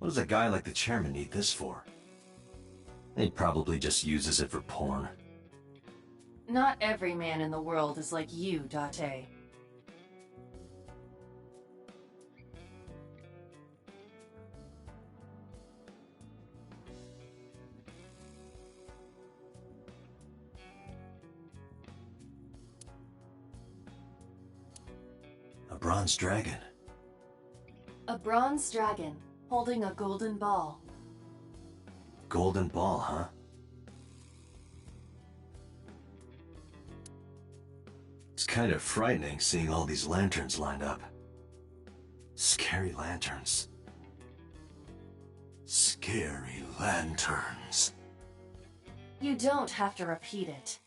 What does a guy like the chairman need this for? He probably just uses it for porn. Not every man in the world is like you, Date. A bronze dragon. A bronze dragon, holding a golden ball. Golden ball, huh? It's kind of frightening seeing all these lanterns lined up. Scary lanterns. Scary lanterns. You don't have to repeat it.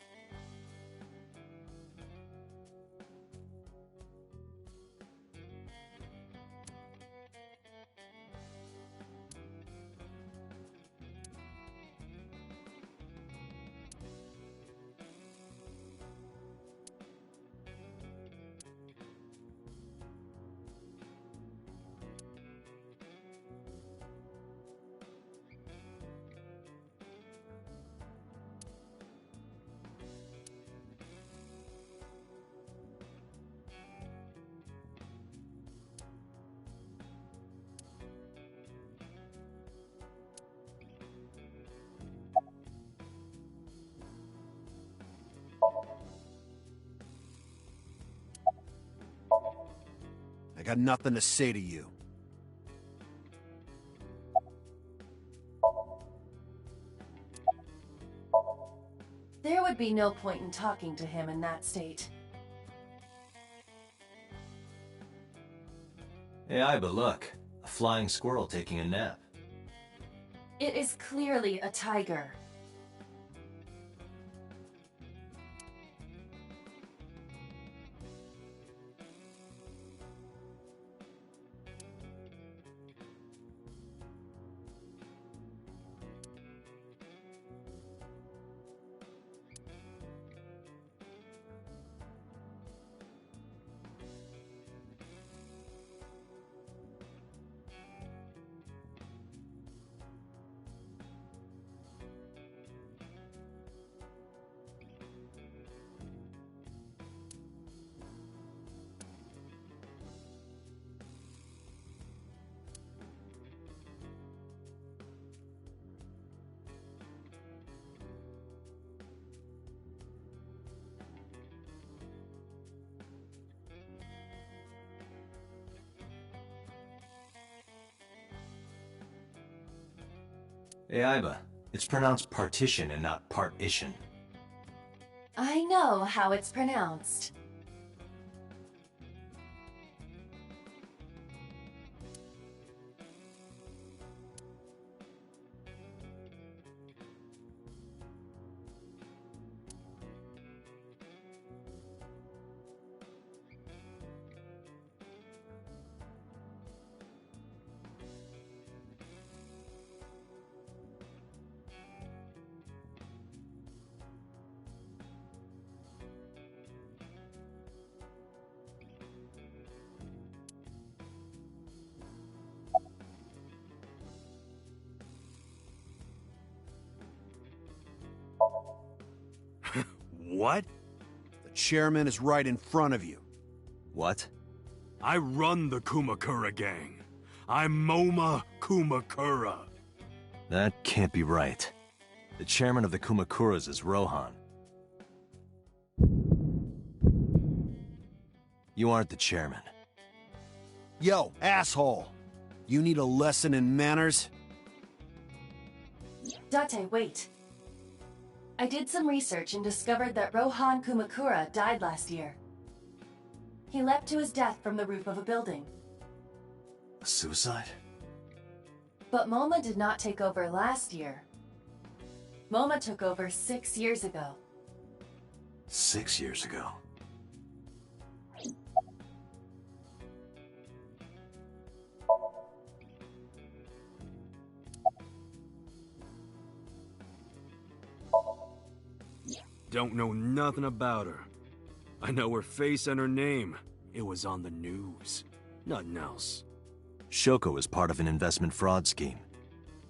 I got nothing to say to you. There would be no point in talking to him in that state. Hey, Iba, look. A flying squirrel taking a nap. It is clearly a tiger. Hey, Iba. It's pronounced partition and not partition. I know how it's pronounced. What? The chairman is right in front of you. What? I run the Kumakura gang. I'm Moma Kumakura. That can't be right. The chairman of the Kumakuras is Rohan. You aren't the chairman. Yo, asshole! You need a lesson in manners? Date, wait. I did some research and discovered that Rohan Kumakura died last year. He leapt to his death from the roof of a building. A suicide? But Moma did not take over last year. Moma took over 6 years ago. 6 years ago. Don't know nothing about her. I know her face and her name. It was on the news. Nothing else. Shoko is part of an investment fraud scheme,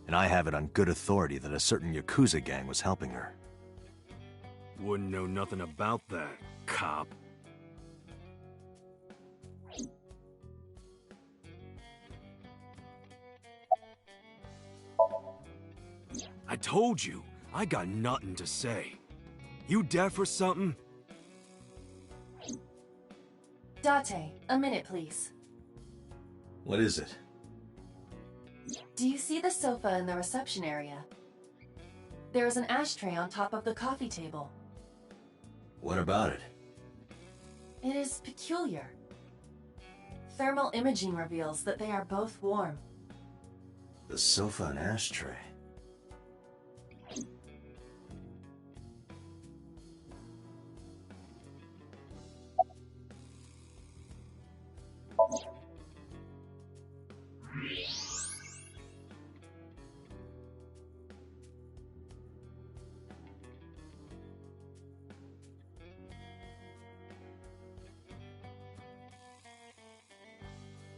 and I have it on good authority that a certain Yakuza gang was helping her. Wouldn't know nothing about that, cop. I told you, I got nothing to say. You deaf or something? Date, a minute, please. What is it? Do you see the sofa in the reception area? There is an ashtray on top of the coffee table. What about it? It is peculiar. Thermal imaging reveals that they are both warm. The sofa and ashtray.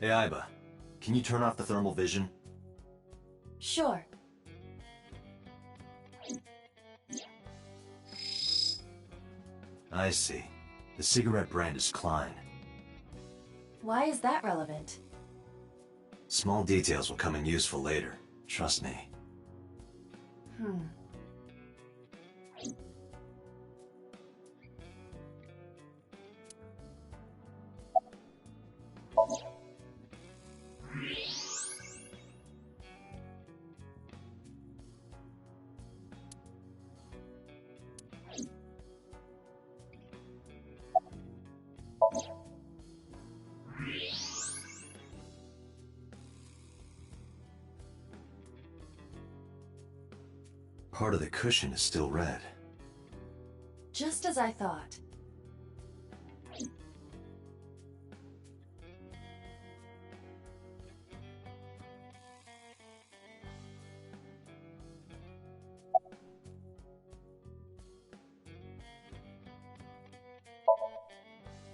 Hey, Aiba, can you turn off the thermal vision? Sure. I see. The cigarette brand is Klein. Why is that relevant? Small details will come in useful later. Trust me. Part of the cushion is still red. Just as I thought.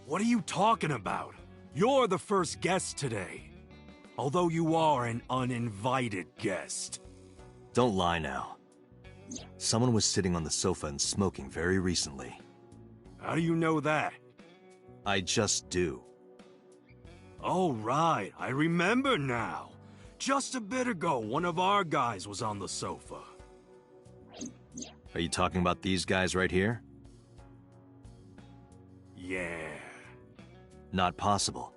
What are you talking about? You're the first guest today. Although you are an uninvited guest. Don't lie now. Someone was sitting on the sofa and smoking very recently. How do you know that? I just do. Oh, right. I remember now. Just a bit ago, one of our guys was on the sofa. Are you talking about these guys right here? Yeah. Not possible.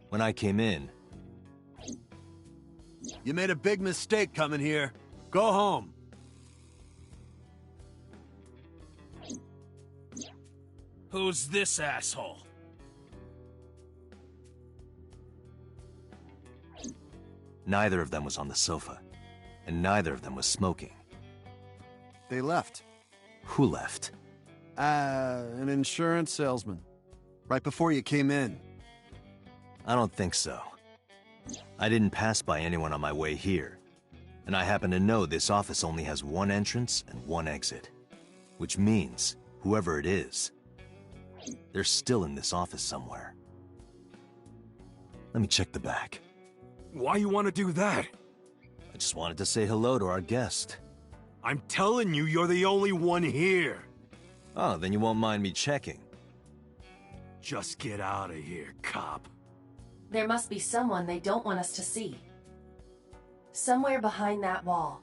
When I came in... You made a big mistake coming here. Go home. Who's this asshole? Neither of them was on the sofa, and neither of them was smoking. They left. Who left? An insurance salesman. Right before you came in. I don't think so. I didn't pass by anyone on my way here, and I happen to know this office only has one entrance and one exit. Which means, whoever it is, they're still in this office somewhere. Let me check the back. Why you want to do that? I just wanted to say hello to our guest. I'm telling you, you're the only one here. Oh, then you won't mind me checking. Just get out of here, cop. There must be someone they don't want us to see. Somewhere behind that wall.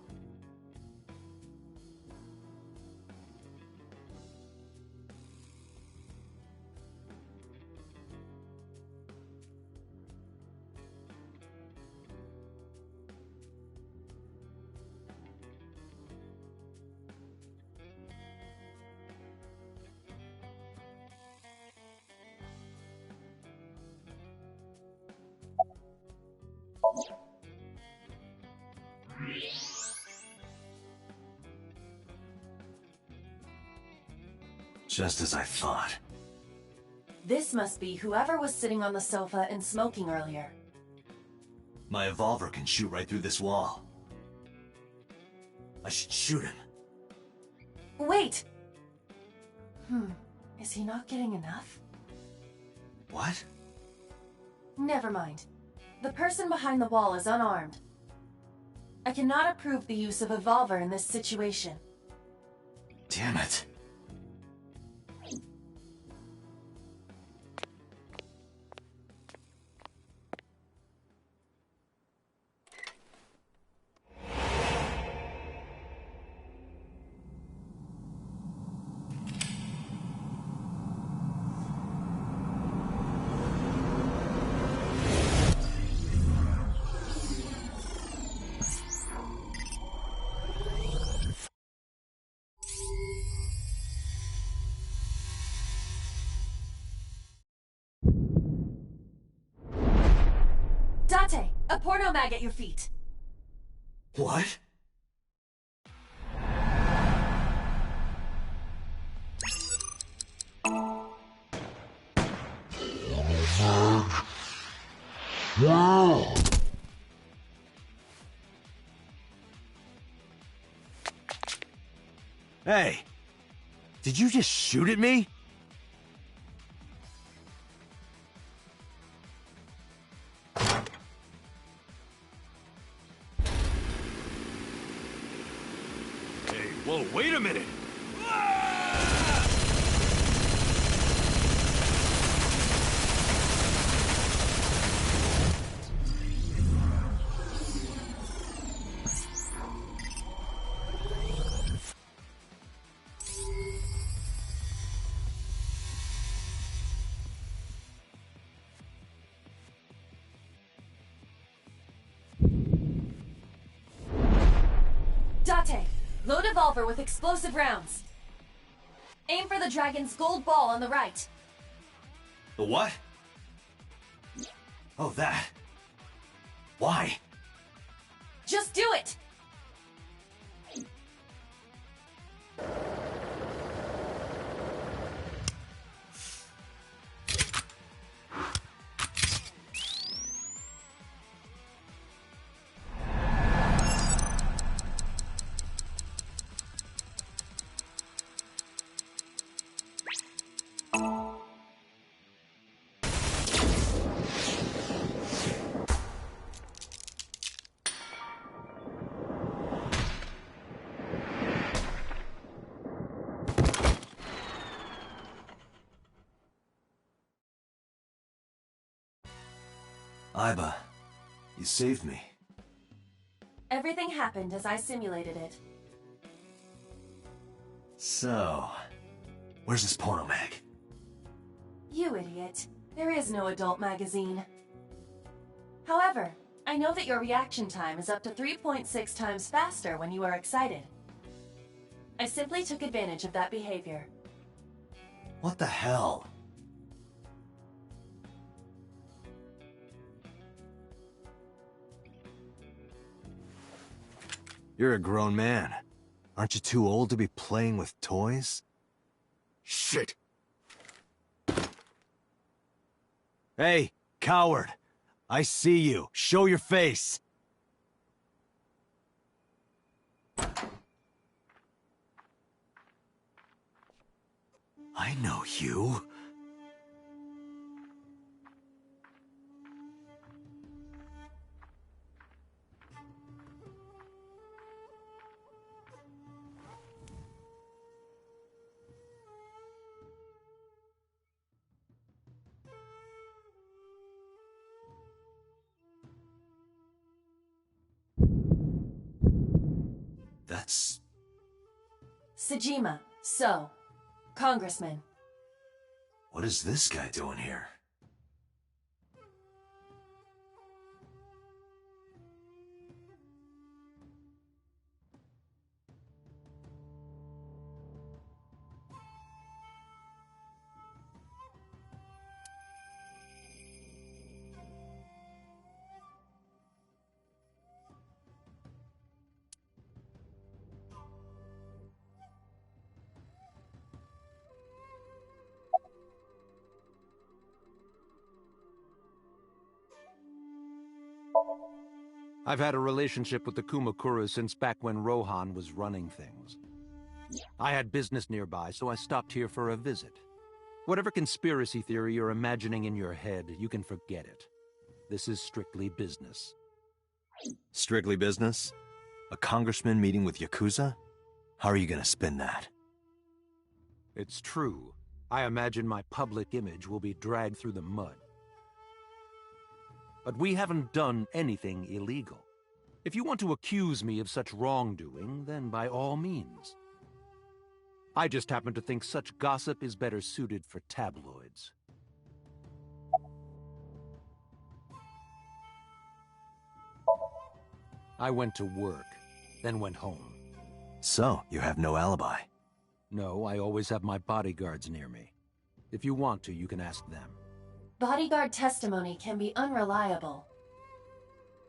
Just as I thought. This must be whoever was sitting on the sofa and smoking earlier. My revolver can shoot right through this wall. I should shoot him. Wait! Is he not getting enough? What? Never mind. The person behind the wall is unarmed. I cannot approve the use of a revolver in this situation. Damn it. Date, a porno mag at your feet. What? Hey! Did you just shoot at me? Hey, whoa, wait a minute! Date, load a revolver with explosive rounds. Aim for the dragon's gold ball on the right. The what? Oh, that. Why? Just do it! Aiba, you saved me. Everything happened as I simulated it. So, where's this porno mag? You idiot. There is no adult magazine. However, I know that your reaction time is up to 3.6 times faster when you are excited. I simply took advantage of that behavior. What the hell? You're a grown man. Aren't you too old to be playing with toys? Shit! Hey, coward! I see you. Show your face! I know you. That's... Sejima, so, Congressman. What is this guy doing here? I've had a relationship with the Kumakuras since back when Rohan was running things. I had business nearby, so I stopped here for a visit. Whatever conspiracy theory you're imagining in your head, you can forget it. This is strictly business. Strictly business? A congressman meeting with Yakuza? How are you gonna spin that? It's true. I imagine my public image will be dragged through the mud. But we haven't done anything illegal. If you want to accuse me of such wrongdoing, then by all means. I just happen to think such gossip is better suited for tabloids. I went to work, then went home. So, you have no alibi? No, I always have my bodyguards near me. If you want to, you can ask them. Bodyguard testimony can be unreliable.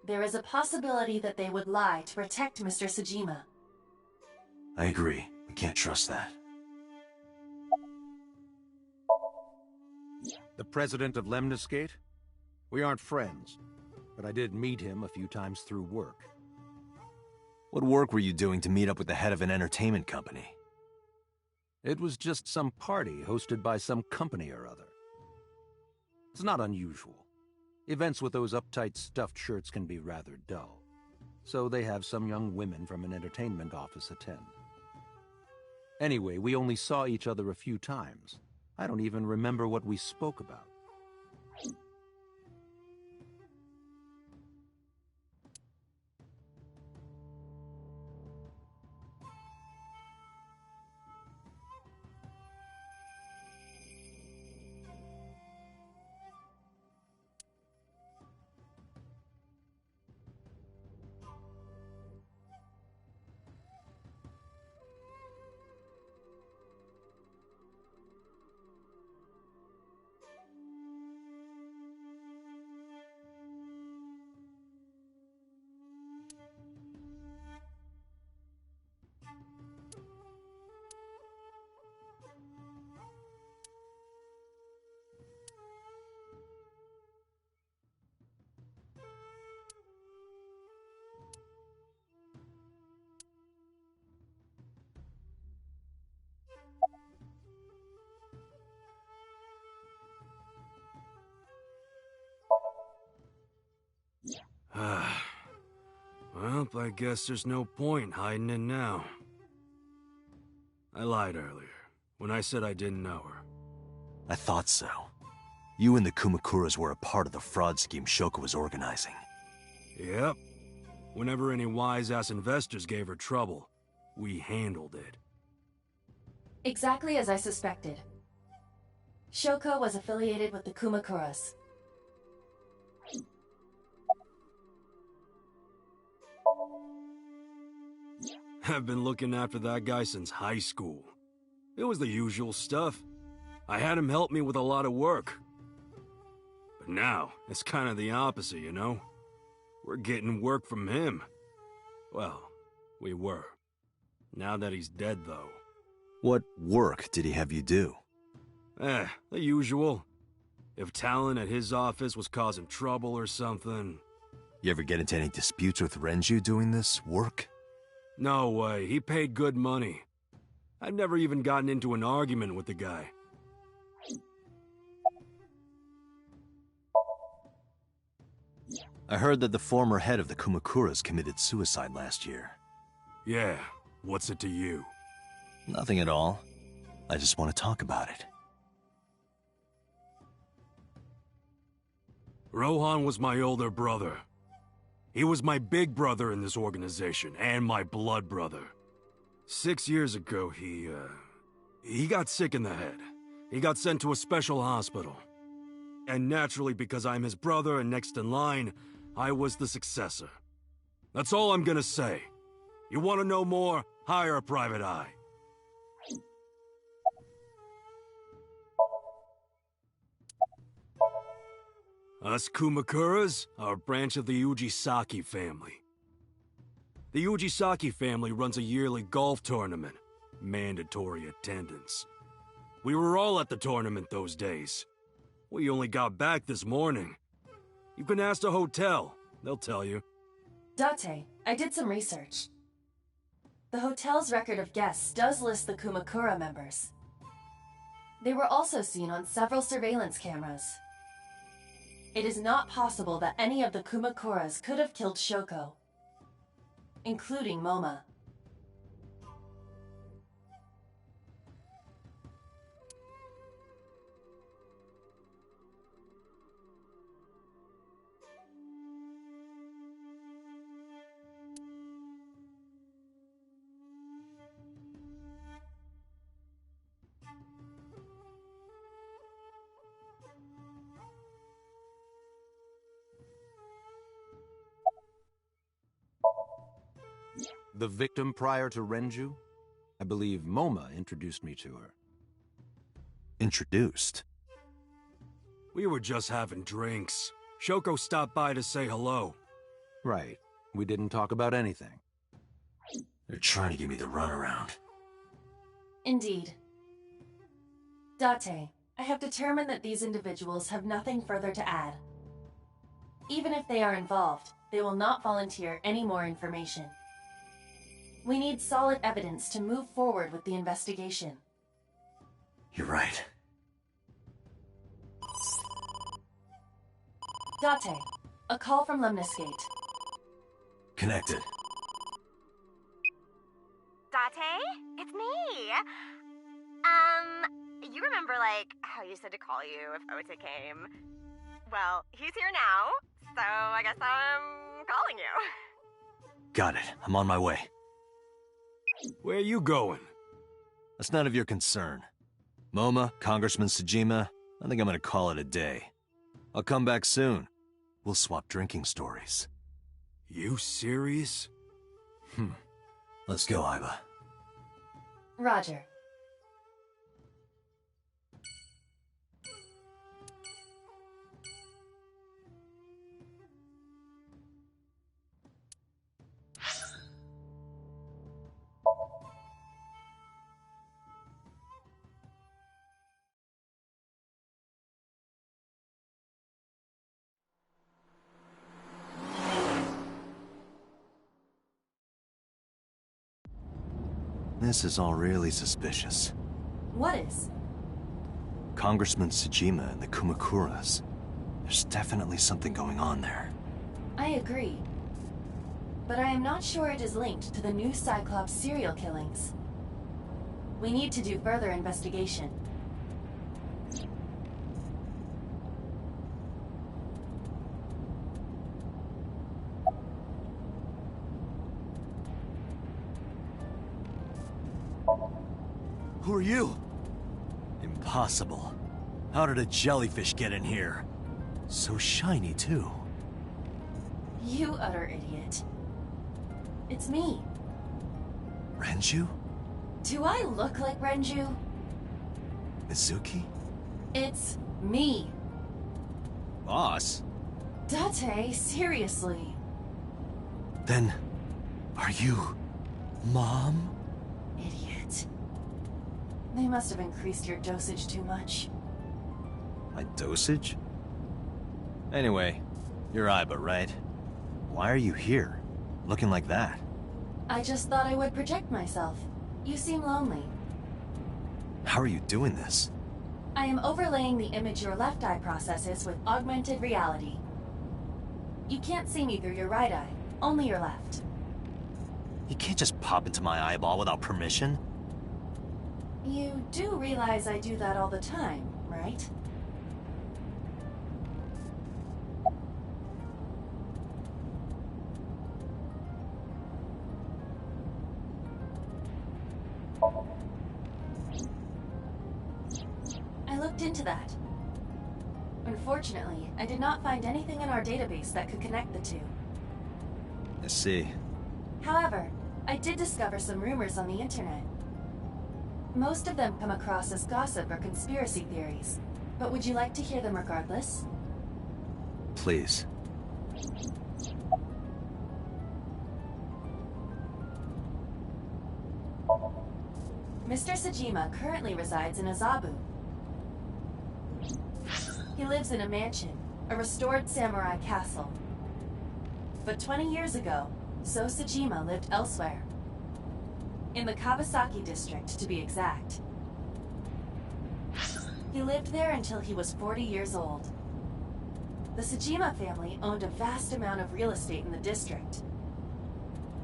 There is a possibility that they would lie to protect Mr. Sajima. I agree. We can't trust that. The president of Lemniscate? We aren't friends, but I did meet him a few times through work. What work were you doing to meet up with the head of an entertainment company? It was just some party hosted by some company or other. It's not unusual. Events with those uptight stuffed shirts can be rather dull. So they have some young women from an entertainment office attend. Anyway, we only saw each other a few times. I don't even remember what we spoke about. Well, I guess there's no point hiding it now. I lied earlier, when I said I didn't know her. I thought so. You and the Kumakuras were a part of the fraud scheme Shoko was organizing. Yep. Whenever any wise-ass investors gave her trouble, we handled it. Exactly as I suspected. Shoko was affiliated with the Kumakuras. I've been looking after that guy since high school. It was the usual stuff. I had him help me with a lot of work. But now, it's kind of the opposite, you know? We're getting work from him. Well, we were. Now that he's dead, though. What work did he have you do? The usual. If talent at his office was causing trouble or something... You ever get into any disputes with Renju doing this work? No way, he paid good money. I've never even gotten into an argument with the guy. I heard that the former head of the Kumakuras committed suicide last year. Yeah, what's it to you? Nothing at all. I just want to talk about it. Rohan was my older brother. He was my big brother in this organization, and my blood brother. 6 years ago, he got sick in the head. He got sent to a special hospital. And naturally, because I'm his brother and next in line, I was the successor. That's all I'm gonna say. You want to know more? Hire a private eye. Us Kumakuras are a branch of the Ujisaki family. The Ujisaki family runs a yearly golf tournament. Mandatory attendance. We were all at the tournament those days. We only got back this morning. You can ask the hotel. They'll tell you. Date, I did some research. The hotel's record of guests does list the Kumakura members. They were also seen on several surveillance cameras. It is not possible that any of the Kumakuras could have killed Shoko, including Moma. The victim prior to Renju? I believe Moma introduced me to her. Introduced? We were just having drinks. Shoko stopped by to say hello. Right. We didn't talk about anything. They're trying to give me the runaround. Indeed. Date, I have determined that these individuals have nothing further to add. Even if they are involved, they will not volunteer any more information. We need solid evidence to move forward with the investigation. You're right. Date, a call from Lemniscate. Connected. Date? It's me! You remember, like, how you said to call you if Ota came? Well, he's here now, so I guess I'm calling you. Got it. I'm on my way. Where you going? That's none of your concern. Moma, Congressman Tsujima, I think I'm gonna call it a day. I'll come back soon. We'll swap drinking stories. You serious? Let's go, Aiba. Roger. This is all really suspicious. What is? Congressman Tsujima and the Kumakuras. There's definitely something going on there. I agree. But I am not sure it is linked to the new Cyclops serial killings. We need to do further investigation. Who are you? Impossible. How did a jellyfish get in here? So shiny, too. You utter idiot. It's me. Renju? Do I look like Renju? Mizuki? It's me. Boss? Date, seriously. Then, are you... Mom? Idiot. They must have increased your dosage too much. My dosage? Anyway, you're Aiba, right? Why are you here? Looking like that? I just thought I would protect myself. You seem lonely. How are you doing this? I am overlaying the image your left eye processes with augmented reality. You can't see me through your right eye, only your left. You can't just pop into my eyeball without permission. You do realize I do that all the time, right? I looked into that. Unfortunately, I did not find anything in our database that could connect the two. I see. However, I did discover some rumors on the internet. Most of them come across as gossip or conspiracy theories, but would you like to hear them regardless? Please. Mr. Tsujima currently resides in Azabu. He lives in a mansion, a restored samurai castle. But 20 years ago, So Tsujima lived elsewhere. In the Kawasaki district, to be exact. He lived there until he was 40 years old. the Sejima family owned a vast amount of real estate in the district.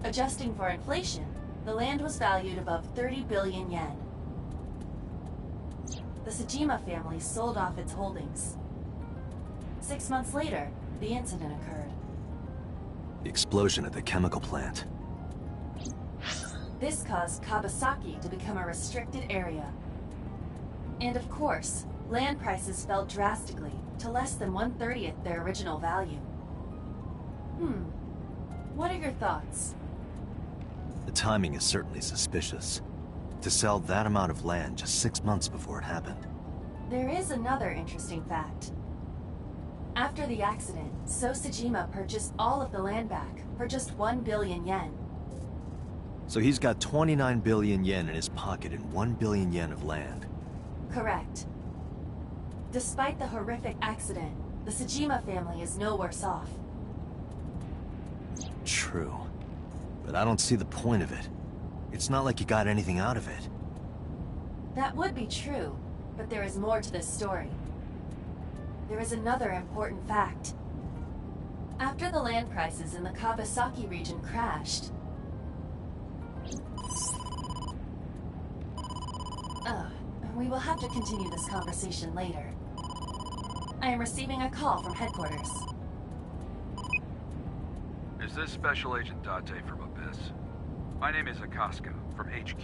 Adjusting for inflation, the land was valued above 30 billion yen. The Sejima family sold off its holdings. 6 months later, the incident occurred. The explosion at the chemical plant. This caused Kabasaki to become a restricted area. And of course, land prices fell drastically to less than 1/30th their original value. What are your thoughts? The timing is certainly suspicious. To sell that amount of land just 6 months before it happened. There is another interesting fact. After the accident, So Sejima purchased all of the land back for just 1 billion yen. So he's got 29 billion yen in his pocket and 1 billion yen of land. Correct. Despite the horrific accident, the Sejima family is no worse off. True. But I don't see the point of it. It's not like you got anything out of it. That would be true, but there is more to this story. There is another important fact. After the land prices in the Kabasaki region crashed... we will have to continue this conversation later. I am receiving a call from headquarters. Is this Special Agent Date from Abyss? My name is Akaska, from HQ.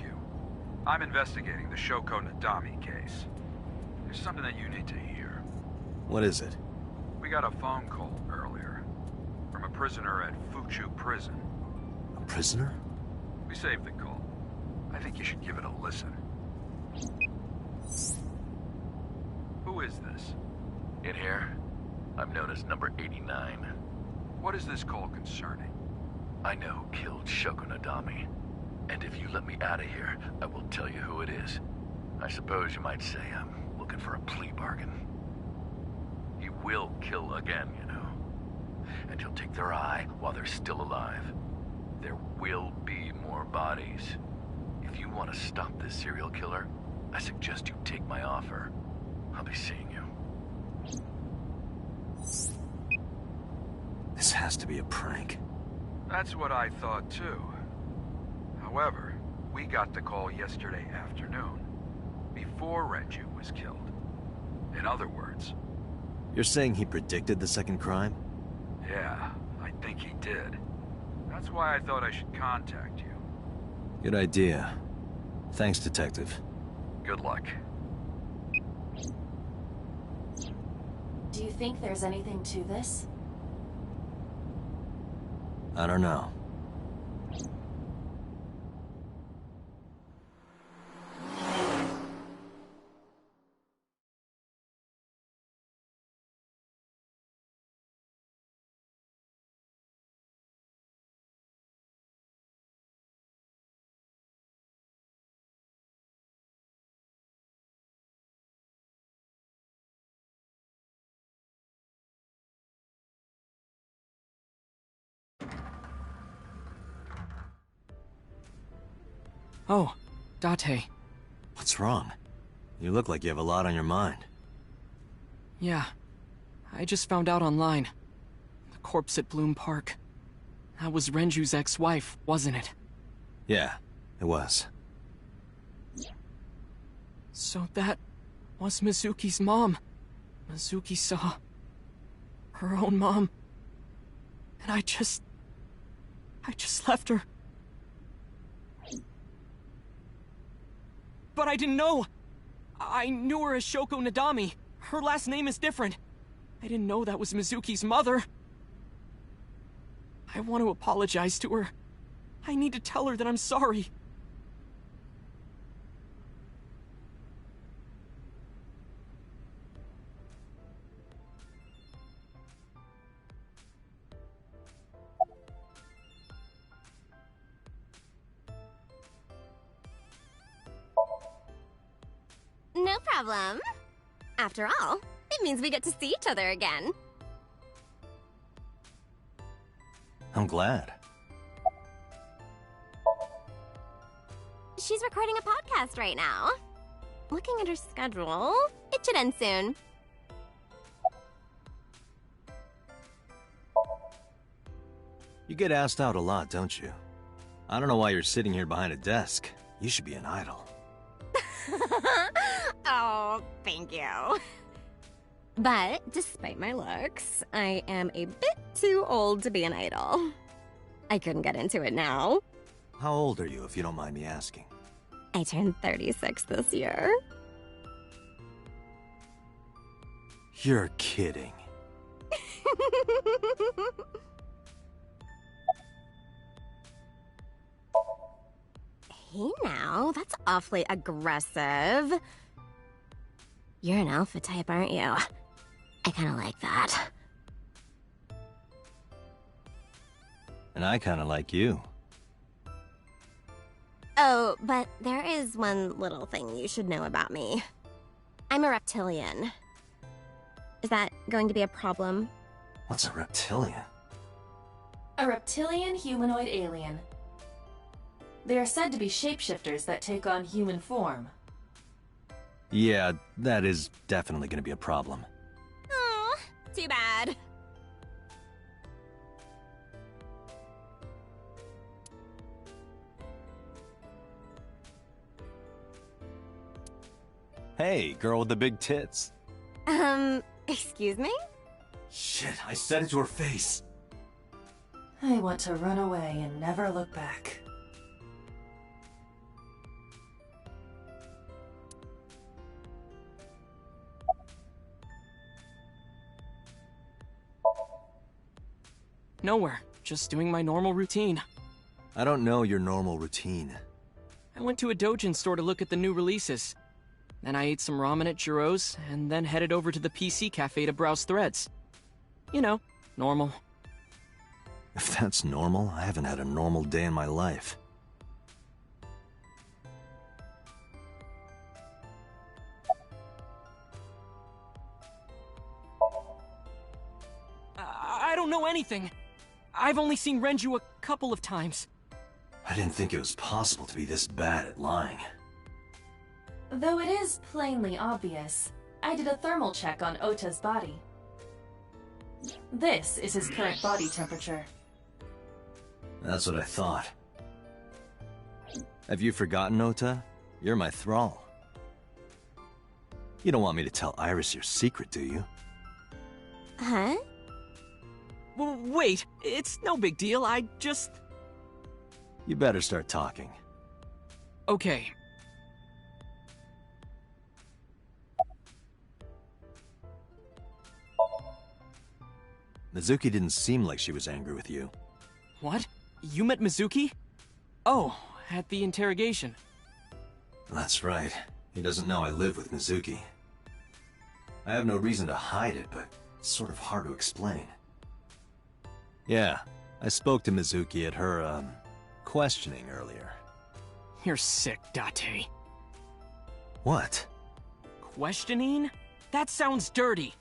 I'm investigating the Shoko Nadami case. There's something that you need to hear. What is it? We got a phone call earlier from a prisoner at Fuchu Prison. A prisoner? We saved the call. I think you should give it a listen. Who is this? In here, I'm known as number 89. What is this call concerning? I know who killed Shoko Nadami. And if you let me out of here, I will tell you who it is. I suppose you might say I'm looking for a plea bargain. He will kill again, you know. And he'll take their eye while they're still alive. There will be more bodies. If you want to stop this serial killer, I suggest you take my offer. I'll be seeing you. This has to be a prank. That's what I thought too. However, we got the call yesterday afternoon, before Renju was killed. In other words... You're saying he predicted the second crime? Yeah, I think he did. That's why I thought I should contact you. Good idea. Thanks, Detective. Good luck. Do you think there's anything to this? I don't know. Oh, Date. What's wrong? You look like you have a lot on your mind. Yeah. I just found out online. The corpse at Bloom Park. That was Renju's ex-wife, wasn't it? Yeah, it was. So that was Mizuki's mom. Mizuki saw her own mom. And I just left her. But I didn't know. I knew her as Shoko Nadami. Her last name is different. I didn't know that was Mizuki's mother. I want to apologize to her. I need to tell her that I'm sorry. No problem. After all, it means we get to see each other again. I'm glad. She's recording a podcast right now. Looking at her schedule, it should end soon. You get asked out a lot, don't you? I don't know why you're sitting here behind a desk. You should be an idol. Oh, thank you. But despite my looks, I am a bit too old to be an idol. I couldn't get into it now. How old are you, if you don't mind me asking? I turned 36 this year. You're kidding. Hey now, that's awfully aggressive. You're an alpha type, aren't you? I kinda like that. And I kinda like you. Oh, but there is one little thing you should know about me. I'm a reptilian. Is that going to be a problem? What's a reptilian? A reptilian humanoid alien. They are said to be shapeshifters that take on human form. Yeah, that is definitely gonna be a problem. Oh, too bad. Hey, girl with the big tits. Excuse me? Shit, I said it to her face. I want to run away and never look back. Nowhere. Just doing my normal routine. I don't know your normal routine. I went to a Dojin store to look at the new releases. Then I ate some ramen at Jiro's, and then headed over to the PC cafe to browse threads. You know, normal. If that's normal, I haven't had a normal day in my life. I don't know anything. I've only seen Renju a couple of times. I didn't think it was possible to be this bad at lying. Though it is plainly obvious, I did a thermal check on Ota's body. This is his current body temperature. That's what I thought. Have you forgotten, Ota? You're my thrall. You don't want me to tell Iris your secret, do you? Huh? Wait, it's no big deal. I just... You better start talking. Okay. Mizuki didn't seem like she was angry with you. What? You met Mizuki? Oh, at the interrogation. That's right. He doesn't know I live with Mizuki. I have no reason to hide it, but it's sort of hard to explain. Yeah, I spoke to Mizuki at her, questioning earlier. You're sick, Date. What? Questioning? That sounds dirty.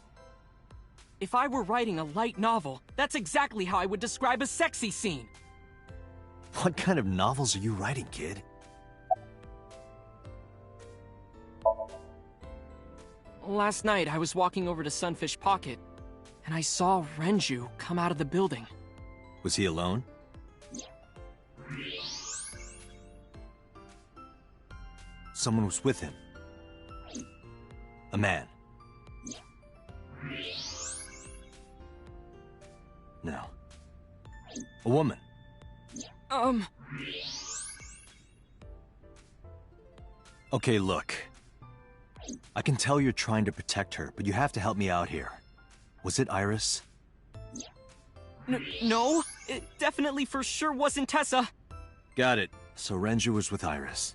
If I were writing a light novel, that's exactly how I would describe a sexy scene. What kind of novels are you writing, kid? Last night, I was walking over to Sunfish Pocket, and I saw Renju come out of the building. Was he alone? Someone was with him. A man. No. A woman. Okay, look. I can tell you're trying to protect her, but you have to help me out here. Was it Iris? No, it definitely for sure wasn't Tessa. Got it. So Renju was with Iris.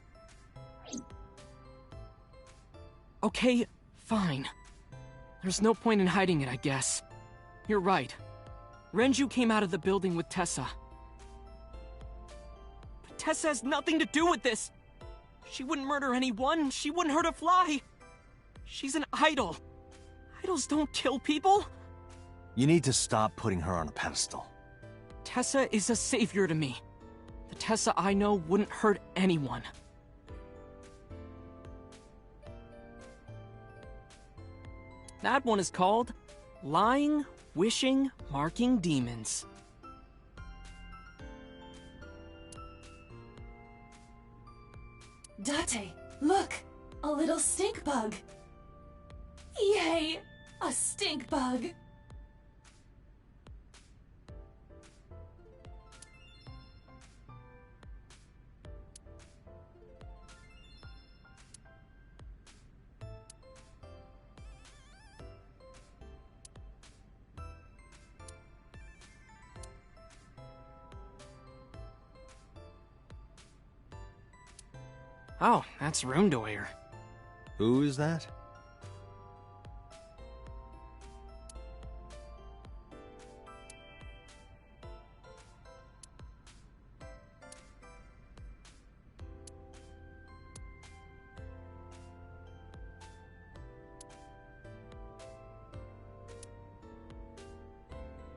Okay, fine. There's no point in hiding it, I guess. You're right. Renju came out of the building with Tessa. But Tessa has nothing to do with this! She wouldn't murder anyone, she wouldn't hurt a fly! She's an idol. Idols don't kill people! You need to stop putting her on a pedestal. Tessa is a savior to me. The Tessa I know wouldn't hurt anyone. That one is called Lying, Wishing, Marking Demons. Date, look! A little stink bug! Yay! A stink bug! Oh, that's Rundoyer. Who is that?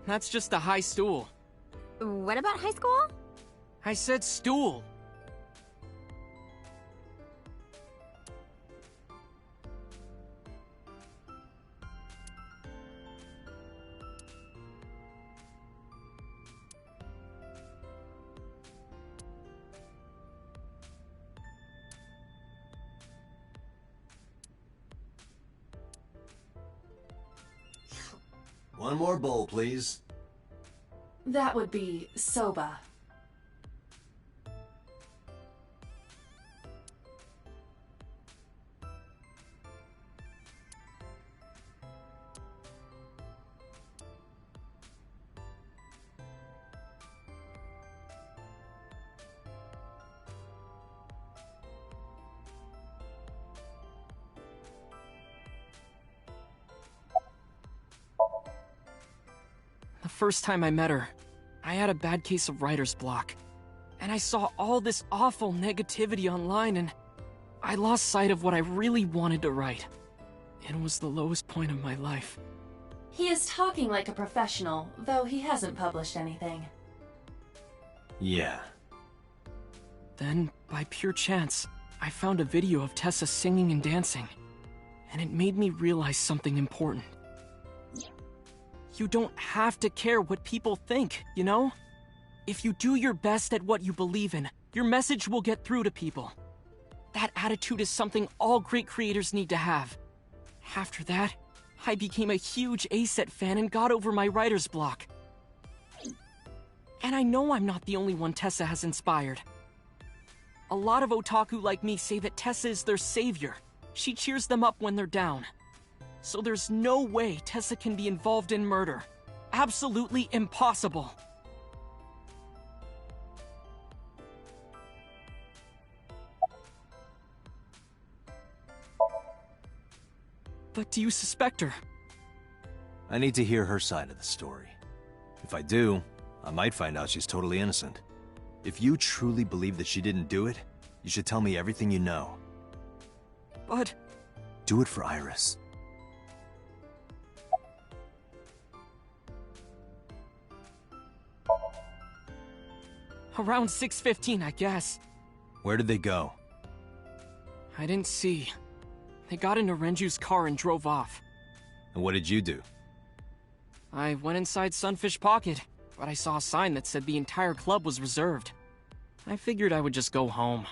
That's just a high stool. What about high school? I said stool. One more bowl, please. That would be soba. The first time I met her, I had a bad case of writer's block. And I saw all this awful negativity online and I lost sight of what I really wanted to write. It was the lowest point of my life. He is talking like a professional, though he hasn't published anything. Yeah. Then, by pure chance, I found a video of Tessa singing and dancing. And it made me realize something important. You don't have to care what people think, you know? If you do your best at what you believe in, your message will get through to people. That attitude is something all great creators need to have. After that, I became a huge A-Set fan and got over my writer's block. And I know I'm not the only one Tessa has inspired. A lot of otaku like me say that Tessa is their savior. She cheers them up when they're down. So there's no way Tessa can be involved in murder. Absolutely impossible. But do you suspect her? I need to hear her side of the story. If I do, I might find out she's totally innocent. If you truly believe that she didn't do it, you should tell me everything you know. But... Do it for Iris. Around 6:15, I guess. Where did they go? I didn't see. They got into Renju's car and drove off. And what did you do? I went inside Sunfish Pocket, but I saw a sign that said the entire club was reserved. I figured I would just go home.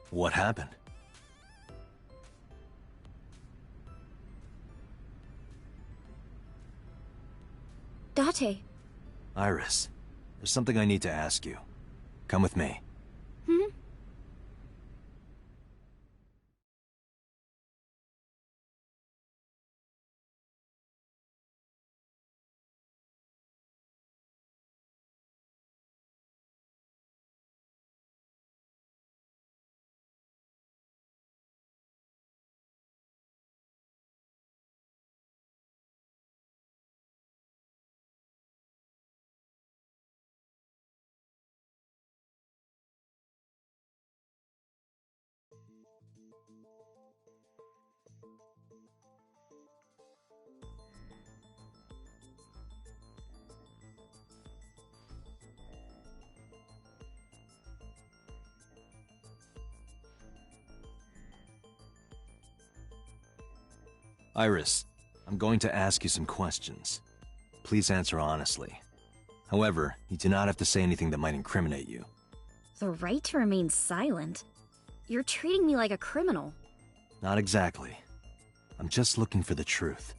What happened? Date. Iris, there's something I need to ask you. Come with me. Hmm? Iris, I'm going to ask you some questions. Please answer honestly. However, you do not have to say anything that might incriminate you. The right to remain silent? You're treating me like a criminal. Not exactly. I'm just looking for the truth,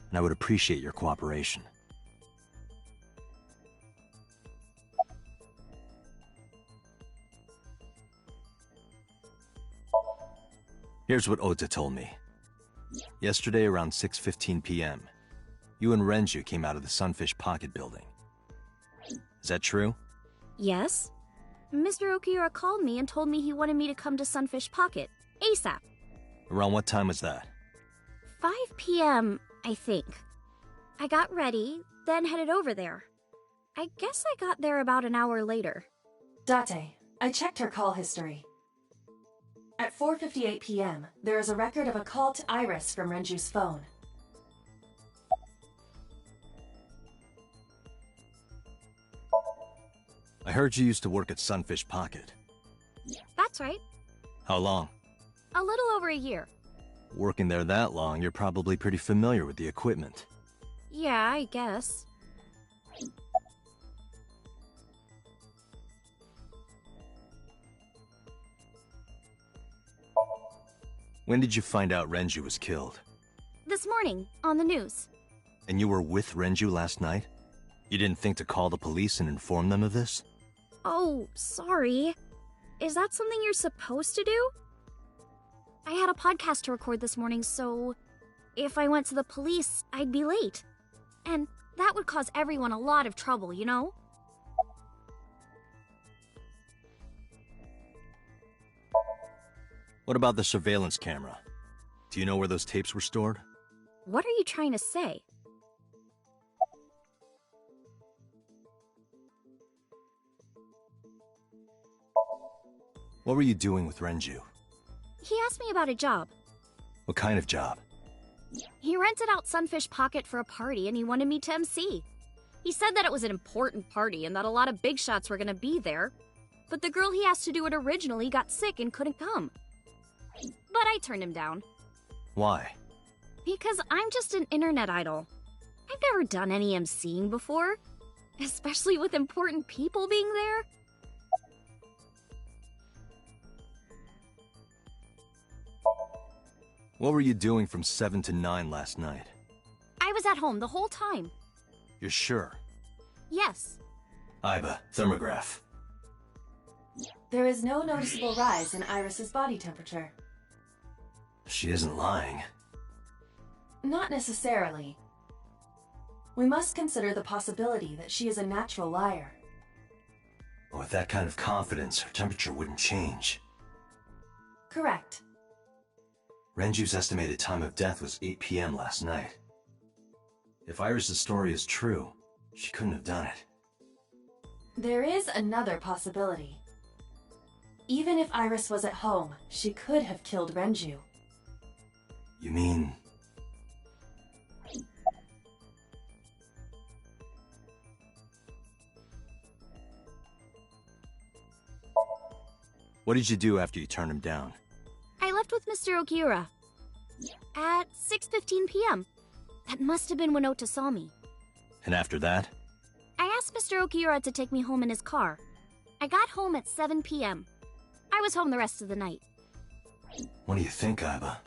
and I would appreciate your cooperation. Here's what Ota told me. Yesterday around 6:15 p.m., you and Renju came out of the Sunfish Pocket building. Is that true? Yes? Mr. Okiura called me and told me he wanted me to come to Sunfish Pocket, ASAP. Around what time was that? 5 p.m., I think. I got ready, then headed over there. I guess I got there about an hour later. Date, I checked her call history. At 4:58 p.m., there is a record of a call to Iris from Renju's phone. I heard you used to work at Sunfish Pocket. That's right. How long? A little over a year. Working there that long, you're probably pretty familiar with the equipment. Yeah, I guess. When did you find out Renju was killed? This morning, on the news. And you were with Renju last night? You didn't think to call the police and inform them of this? Oh, sorry. Is that something you're supposed to do? I had a podcast to record this morning, so if I went to the police, I'd be late. And that would cause everyone a lot of trouble, you know? What about the surveillance camera? Do you know where those tapes were stored? What are you trying to say? What were you doing with Renju? He asked me about a job. What kind of job? He rented out Sunfish Pocket for a party and he wanted me to MC. He said that it was an important party and that a lot of big shots were gonna be there. But the girl he asked to do it originally got sick and couldn't come. But I turned him down. Why? Because I'm just an internet idol. I've never done any MCing before, especially with important people being there. What were you doing from 7 to 9 last night? I was at home the whole time. You're sure? Yes. Iba, thermograph. There is no noticeable rise in Iris's body temperature. She isn't lying. Not necessarily. We must consider the possibility that she is a natural liar. With that kind of confidence, her temperature wouldn't change. Correct. Renju's estimated time of death was 8 p.m. last night. If Iris' story is true, she couldn't have done it. There is another possibility. Even if Iris was at home, she could have killed Renju. You mean... What did you do after you turned him down? I left with Mr. Okiura. At 6:15 p.m. That must have been when Ota saw me. And after that? I asked Mr. Okiura to take me home in his car. I got home at 7 p.m. I was home the rest of the night. What do you think, Iba?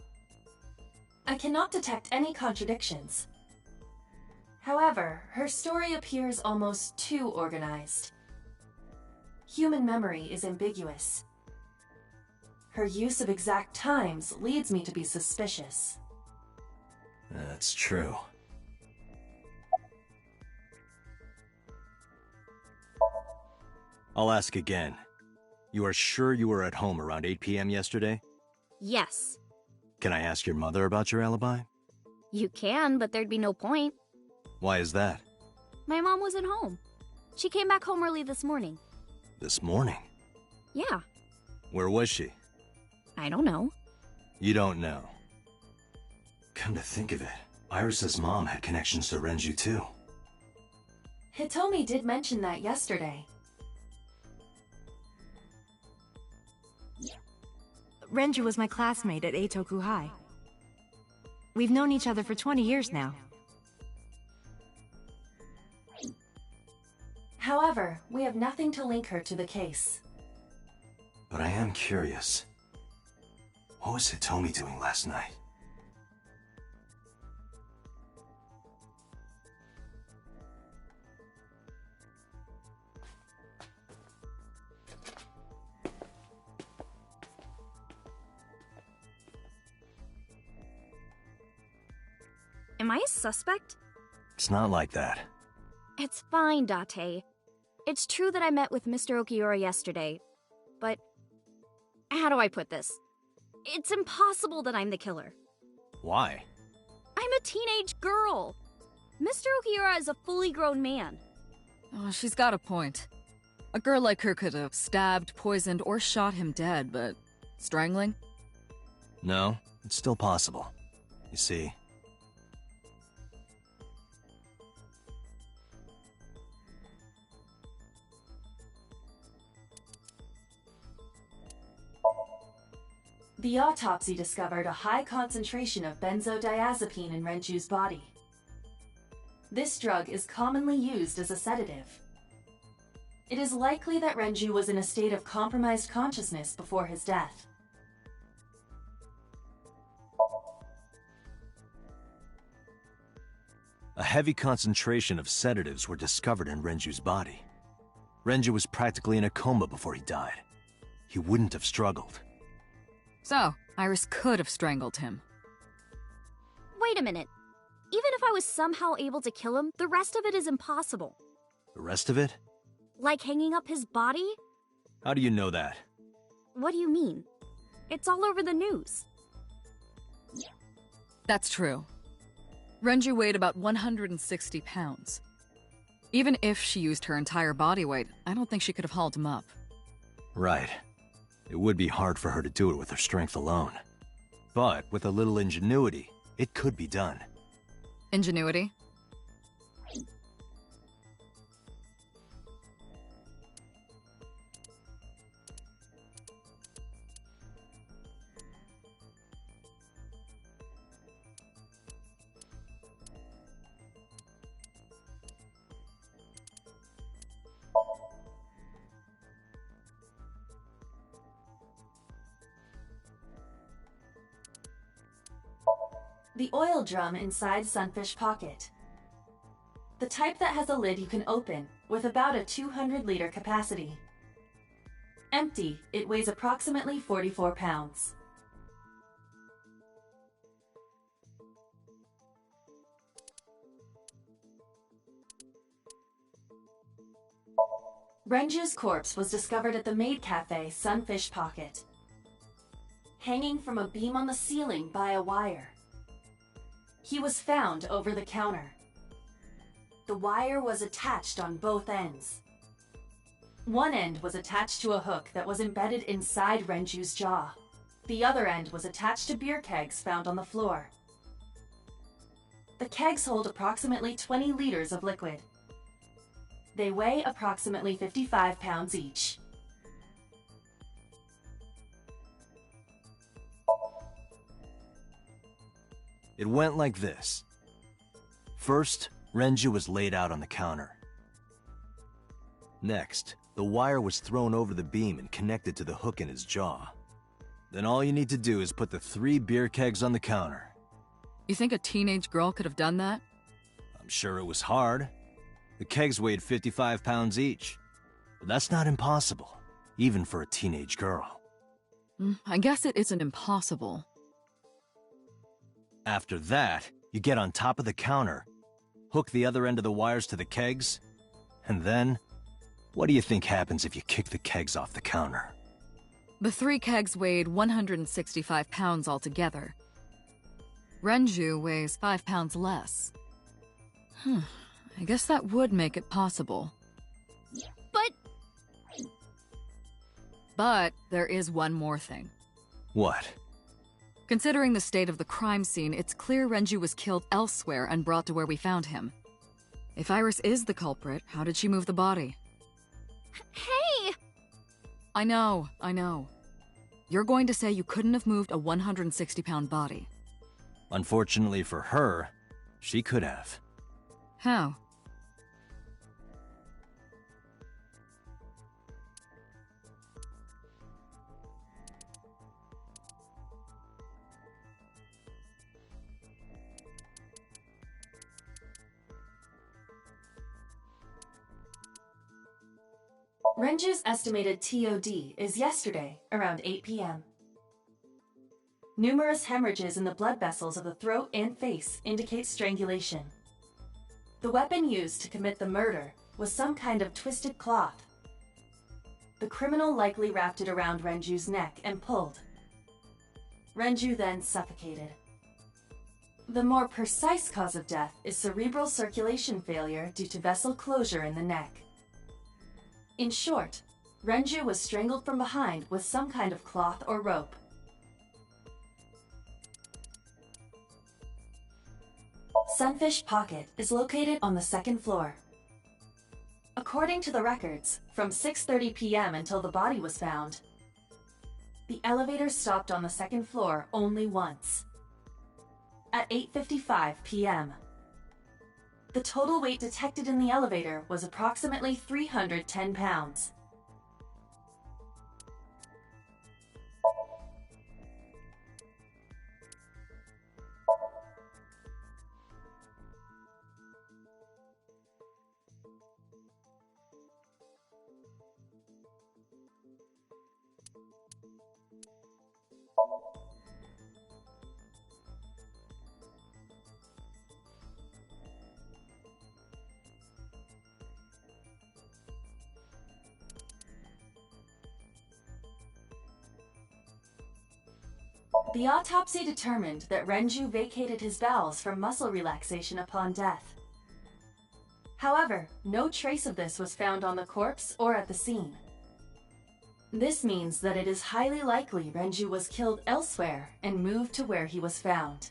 I cannot detect any contradictions. However, her story appears almost too organized. Human memory is ambiguous. Her use of exact times leads me to be suspicious. That's true. I'll ask again. You are sure you were at home around 8 p.m. yesterday? Yes. Can I ask your mother about your alibi? You can, but there'd be no point. Why is that? My mom wasn't home. She came back home early this morning. This morning? Yeah. Where was she? I don't know. You don't know. Come to think of it, Iris's mom had connections to Renju too. Hitomi did mention that yesterday. Renju was my classmate at Eitoku High. We've known each other for 20 years now. However, we have nothing to link her to the case. But I am curious. What was Hitomi doing last night? Am I a suspect? It's not like that. It's fine, Date. It's true that I met with Mr. Okiura yesterday, but how do I put this? It's impossible that I'm the killer. Why? I'm a teenage girl. Mr. Okiura is a fully grown man. Oh, she's got a point. A girl like her could have stabbed, poisoned, or shot him dead, but strangling? No, it's still possible. You see, the autopsy discovered a high concentration of benzodiazepine in Renju's body. This drug is commonly used as a sedative. It is likely that Renju was in a state of compromised consciousness before his death. a heavy concentration of sedatives were discovered in Renju's body. Renju was practically in a coma before he died. He wouldn't have struggled. So, Iris could have strangled him. Wait a minute. Even if I was somehow able to kill him, the rest of it is impossible. The rest of it? Like hanging up his body? How do you know that? What do you mean? It's all over the news. That's true. Renju weighed about 160 pounds. Even if she used her entire body weight, I don't think she could have hauled him up. Right. It would be hard for her to do it with her strength alone. But with a little ingenuity, it could be done. Ingenuity? The oil drum inside Sunfish Pocket. The type that has a lid you can open, with about a 200-liter capacity. Empty, it weighs approximately 44 pounds. Renju's corpse was discovered at the maid cafe Sunfish Pocket, hanging from a beam on the ceiling by a wire. He was found over the counter. The wire was attached on both ends. One end was attached to a hook that was embedded inside Renju's jaw. The other end was attached to beer kegs found on the floor. The kegs hold approximately 20 liters of liquid. They weigh approximately 55 pounds each. It went like this. First, Renju was laid out on the counter. Next, the wire was thrown over the beam and connected to the hook in his jaw. Then all you need to do is put the 3 beer kegs on the counter. You think a teenage girl could have done that? I'm sure it was hard. The kegs weighed 55 pounds each. But that's not impossible, even for a teenage girl. I guess it isn't impossible. After that, you get on top of the counter, hook the other end of the wires to the kegs, and then, what do you think happens if you kick the kegs off the counter? The 3 kegs weighed 165 pounds altogether. Renju weighs 5 pounds less. I guess that would make it possible. But there is one more thing. What? Considering the state of the crime scene, it's clear Renju was killed elsewhere and brought to where we found him. If Iris is the culprit, how did she move the body? Hey! I know. You're going to say you couldn't have moved a 160-pound body. Unfortunately for her, she could have. How? Renju's estimated TOD is yesterday, around 8 p.m. Numerous hemorrhages in the blood vessels of the throat and face indicate strangulation. The weapon used to commit the murder was some kind of twisted cloth. The criminal likely wrapped it around Renju's neck and pulled. Renju then suffocated. The more precise cause of death is cerebral circulation failure due to vessel closure in the neck. In short, Renju was strangled from behind with some kind of cloth or rope. Sunfish Pocket is located on the second floor. According to the records, from 6:30 p.m. until the body was found, the elevator stopped on the second floor only once. At 8:55 p.m., the total weight detected in the elevator was approximately 310 pounds. The autopsy determined that Renju vacated his bowels for muscle relaxation upon death. However, no trace of this was found on the corpse or at the scene. This means that it is highly likely Renju was killed elsewhere and moved to where he was found.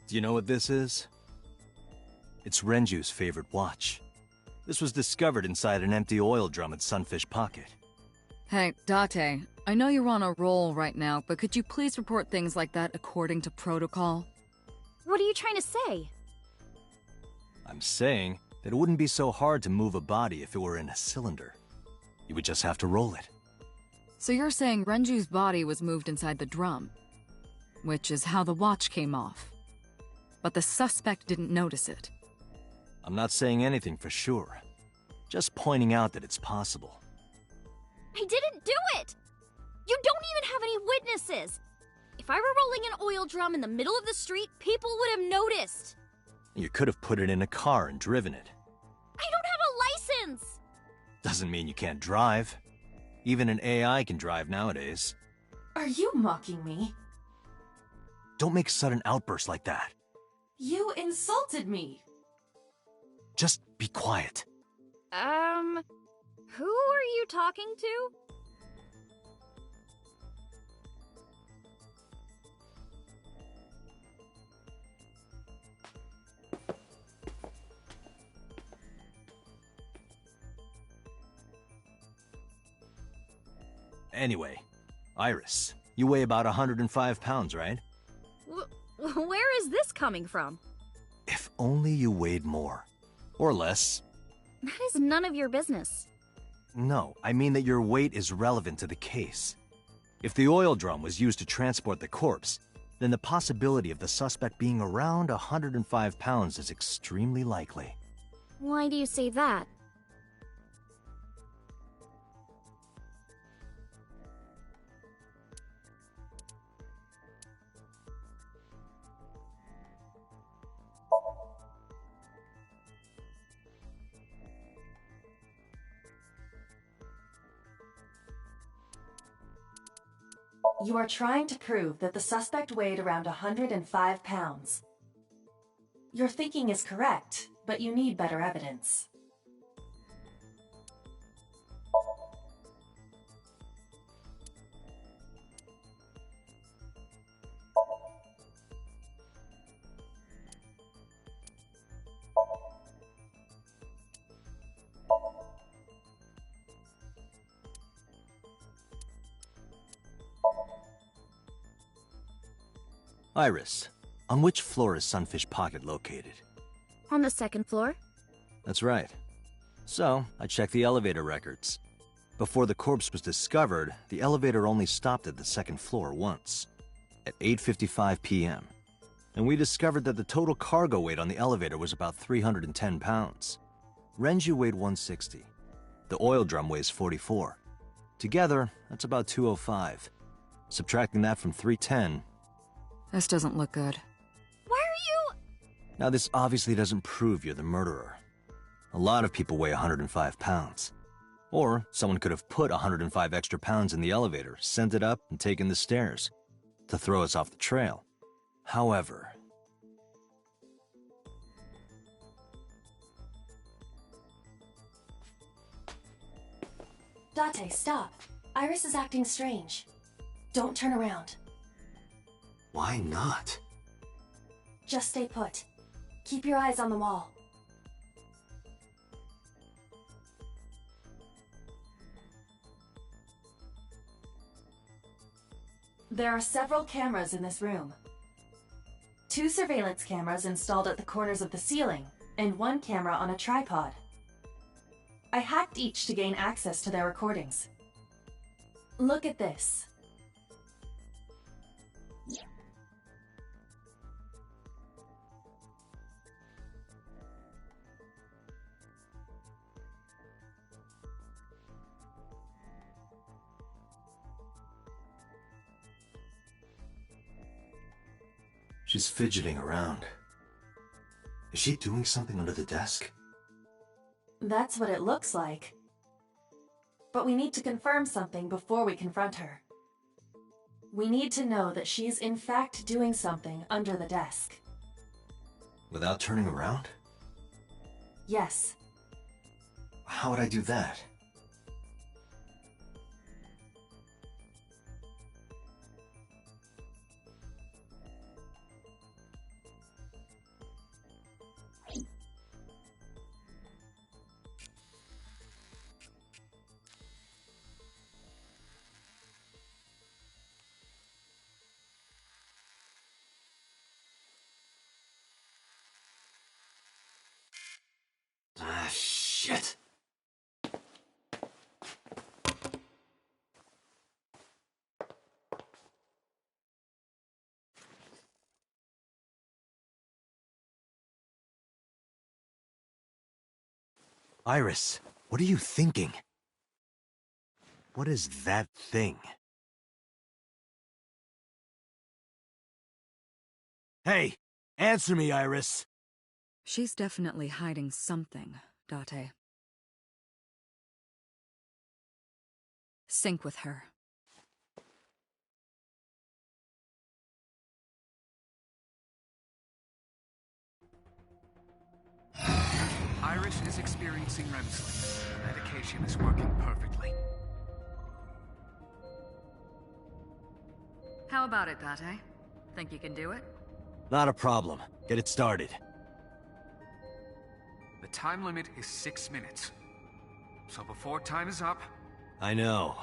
Do you know what this is? It's Renju's favorite watch. This was discovered inside an empty oil drum at Sunfish Pocket. Hey, Date, I know you're on a roll right now, but could you please report things like that according to protocol? What are you trying to say? I'm saying that it wouldn't be so hard to move a body if it were in a cylinder. You would just have to roll it. So you're saying Renju's body was moved inside the drum, which is how the watch came off. But the suspect didn't notice it. I'm not saying anything for sure. Just pointing out that it's possible. I didn't do it! You don't even have any witnesses! If I were rolling an oil drum in the middle of the street, people would have noticed! You could have put it in a car and driven it. I don't have a license! Doesn't mean you can't drive. Even an AI can drive nowadays. Are you mocking me? Don't make sudden outbursts like that. You insulted me! Just be quiet. Who are you talking to? Anyway, Iris, you weigh about 105 pounds, right? Where is this coming from? If only you weighed more. Or less. That is none of your business. No, I mean that your weight is relevant to the case. If the oil drum was used to transport the corpse, then the possibility of the suspect being around 105 pounds is extremely likely. Why do you say that? You are trying to prove that the suspect weighed around 105 pounds. Your thinking is correct, but you need better evidence. Iris, on which floor is Sunfish Pocket located? On the second floor? That's right. So, I checked the elevator records. Before the corpse was discovered, the elevator only stopped at the second floor once, at 8:55 p.m. And we discovered that the total cargo weight on the elevator was about 310 pounds. Renju weighed 160. The oil drum weighs 44. Together, that's about 205. Subtracting that from 310... This doesn't look good. Why are you... Now, this obviously doesn't prove you're the murderer. A lot of people weigh 105 pounds. Or someone could have put 105 extra pounds in the elevator, sent it up, and taken the stairs to throw us off the trail. However... Date, stop. Iris is acting strange. Don't turn around. Why not? Just stay put. Keep your eyes on the wall. There are several cameras in this room. 2 surveillance cameras installed at the corners of the ceiling, and 1 camera on a tripod. I hacked each to gain access to their recordings. Look at this. She's fidgeting around. Is she doing something under the desk? That's what it looks like. But we need to confirm something before we confront her. We need to know that she's in fact doing something under the desk. Without turning around? Yes. How would I do that? Ah, shit. Iris, what are you thinking? What is that thing? Hey, answer me, Iris. She's definitely hiding something, Date. Sync with her. Iris is experiencing REM sleep. The medication is working perfectly. How about it, Date? Think you can do it? Not a problem. Get it started. The time limit is 6 minutes. So before time is up... I know.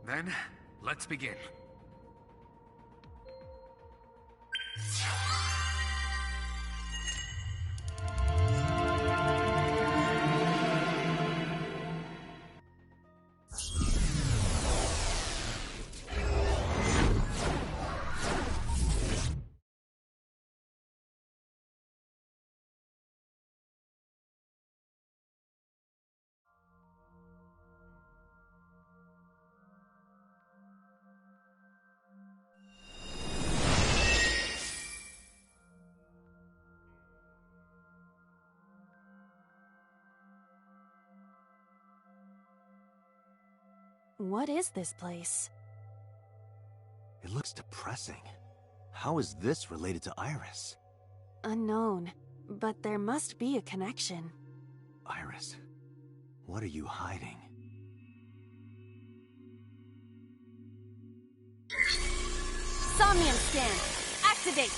Then, let's begin. What is this place? It looks depressing. How is this related to Iris? Unknown, but there must be a connection. Iris, what are you hiding? Somnium scan! Activate!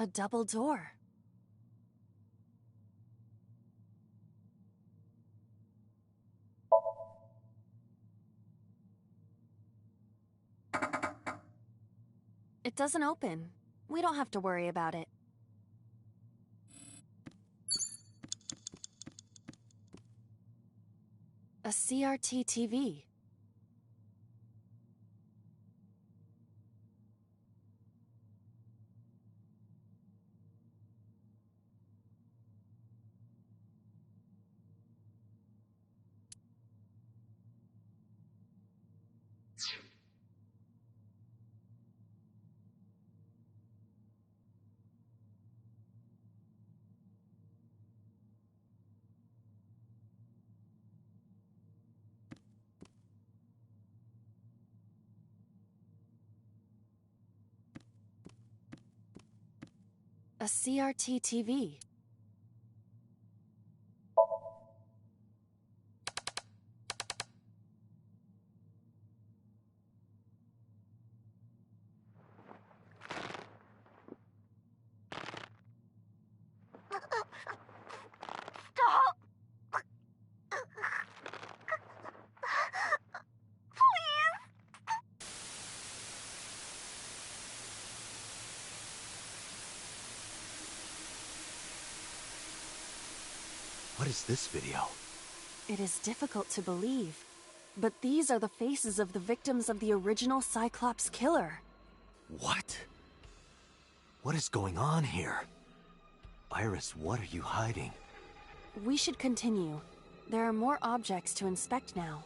A double door. It doesn't open. We don't have to worry about it. A CRT TV. A CRT TV. Stop! What is this video? It is difficult to believe, but these are the faces of the victims of the original Cyclops killer. What? What is going on here? Iris, what are you hiding? We should continue. There are more objects to inspect now.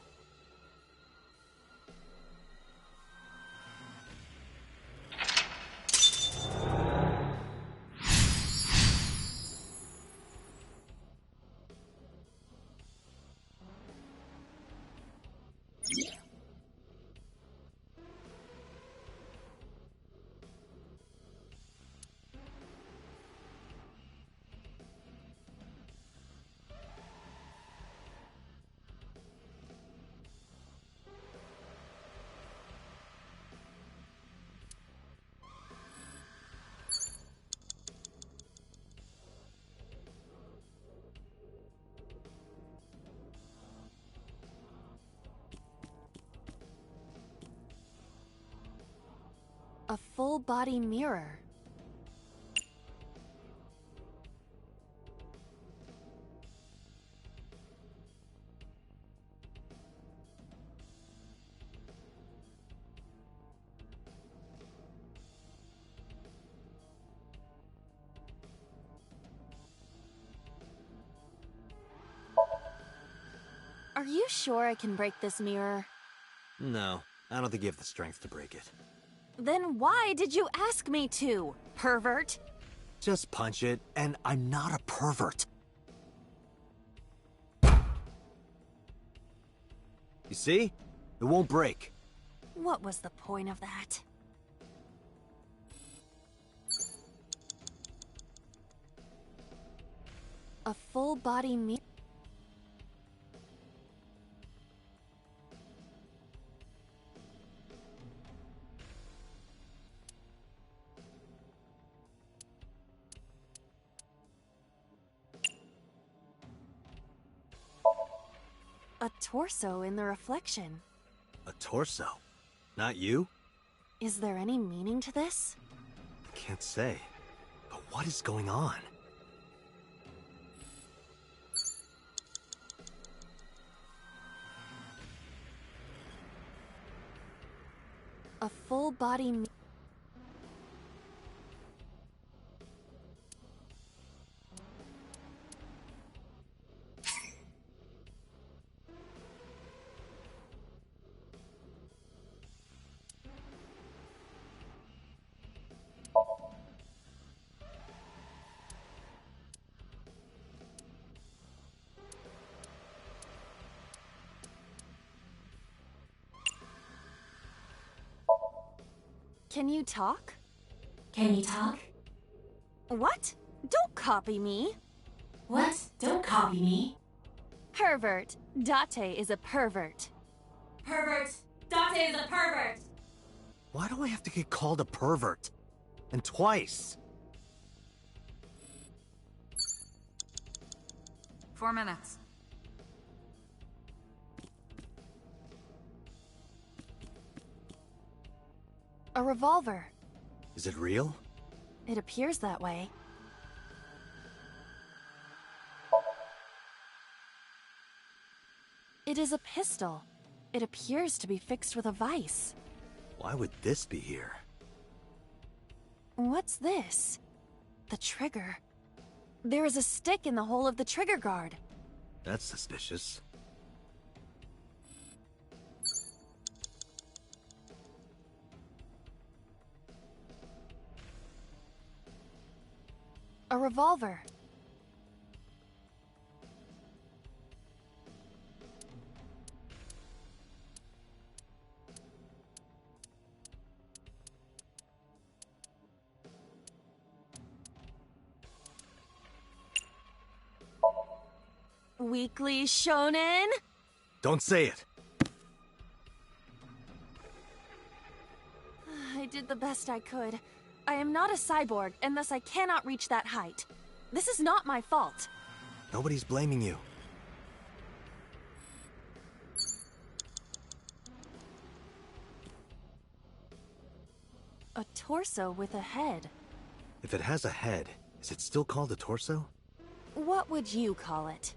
A full-body mirror. Are you sure I can break this mirror? No, I don't think you have the strength to break it. Then why did you ask me to, pervert? Just punch it, and I'm not a pervert. You see? It won't break. What was the point of that? A full-body mirror. A torso in the reflection. A torso? Not you? Is there any meaning to this? I can't say. But what is going on? A full-body mirror. Can you talk? Can you talk? What? Don't copy me. What? Don't copy me. Pervert. Date is a pervert. Pervert. Date is a pervert. Why do I have to get called a pervert? And twice? 4 minutes. A revolver. Is it real? It appears that way. It is a pistol. It appears to be fixed with a vise. Why would this be here? What's this? The trigger. There is a stick in the hole of the trigger guard. That's suspicious. A revolver. Weekly Shonen? Don't say it! I did the best I could. I am not a cyborg, and thus I cannot reach that height. This is not my fault. Nobody's blaming you. A torso with a head. If it has a head, is it still called a torso? What would you call it?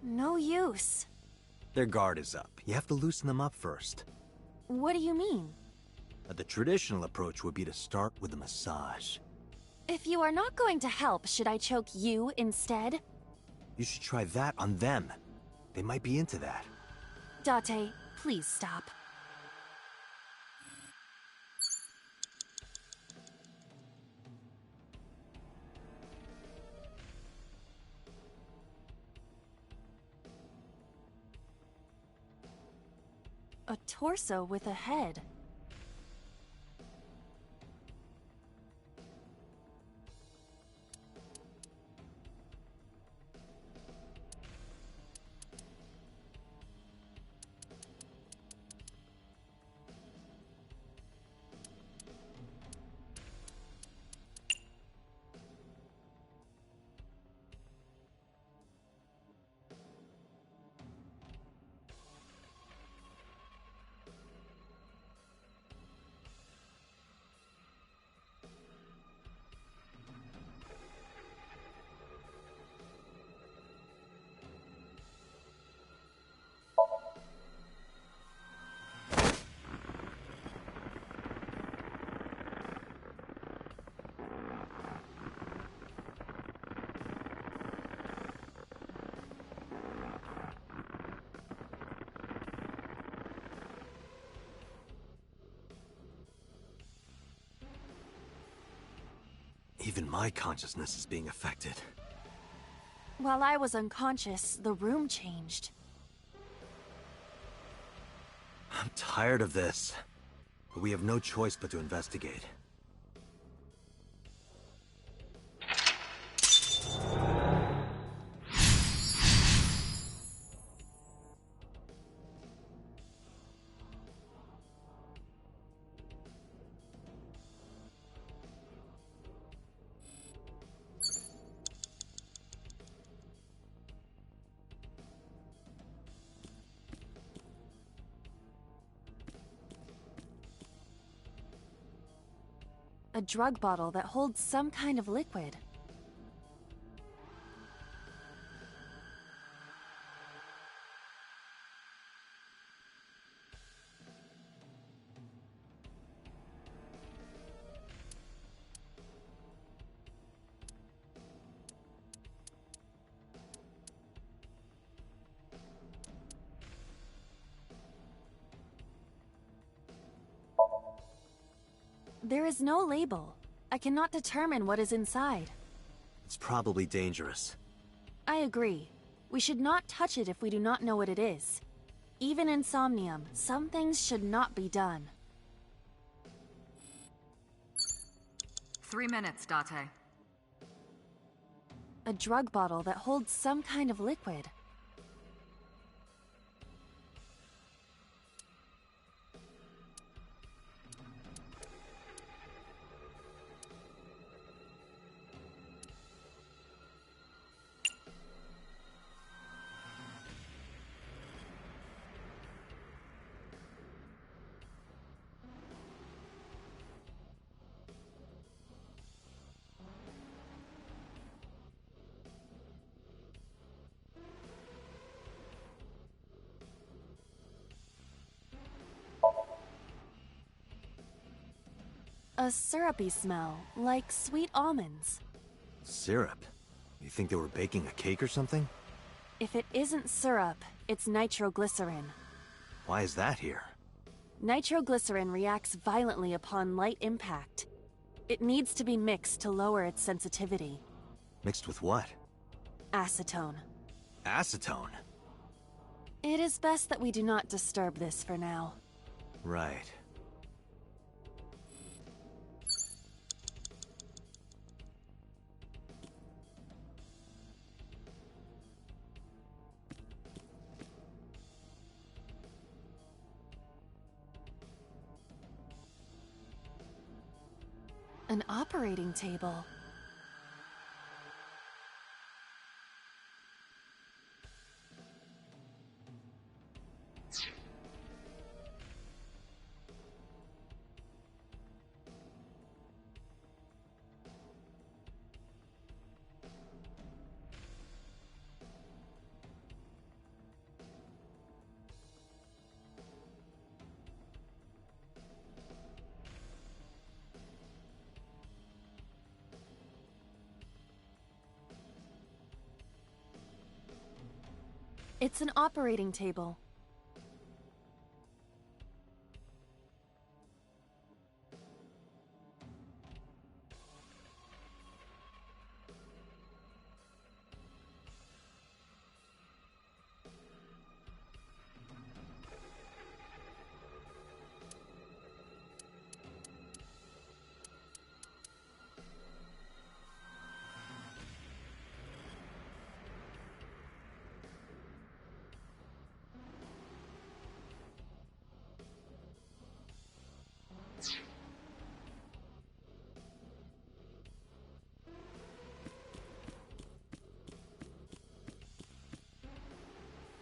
No use. Their guard is up. You have to loosen them up first. What do you mean? The traditional approach would be to start with a massage. If you are not going to help, should I choke you instead? You should try that on them. They might be into that. Date, please stop. A torso with a head. Even my consciousness is being affected. While I was unconscious, the room changed. I'm tired of this. But we have no choice but to investigate. A drug bottle that holds some kind of liquid. There is no label. I cannot determine what is inside. It's probably dangerous. I agree. We should not touch it if we do not know what it is. Even in Somnium, some things should not be done. 3 minutes, Date. A drug bottle that holds some kind of liquid. A syrupy smell, like sweet almonds. Syrup? You think they were baking a cake or something? If it isn't syrup, it's nitroglycerin. Why is that here? Nitroglycerin reacts violently upon light impact. It needs to be mixed to lower its sensitivity. Mixed with what? Acetone. Acetone? It is best that we do not disturb this for now. Right. An operating table. It's an operating table.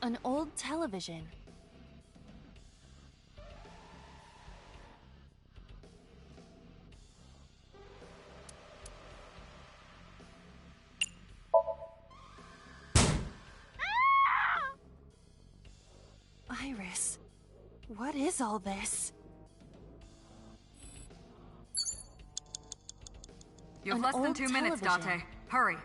An old television. Iris, what is all this? You have An less than old 2 minutes, television. Date. Hurry.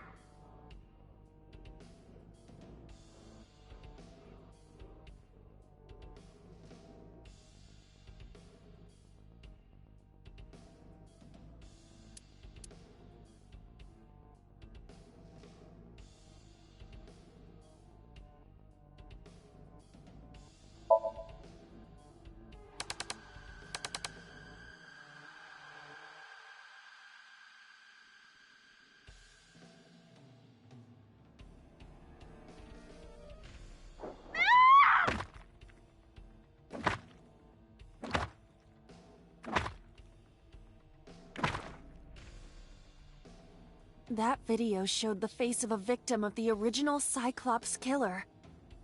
That video showed the face of a victim of the original Cyclops killer.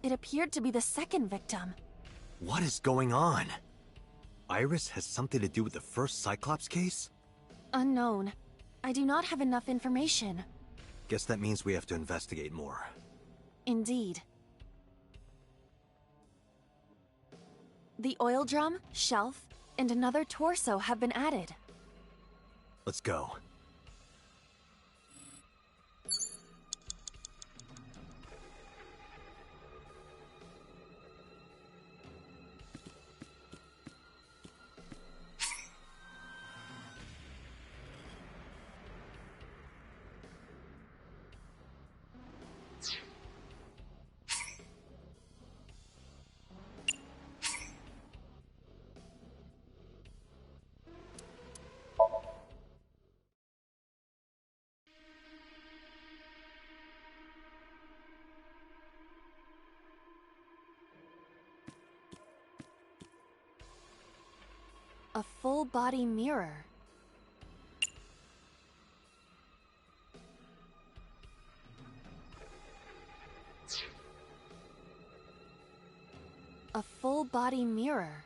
It appeared to be the second victim. What is going on? Iris has something to do with the first Cyclops case? Unknown. I do not have enough information. Guess that means we have to investigate more. Indeed. The oil drum, shelf, and another torso have been added. Let's go. A full-body mirror. A full-body mirror.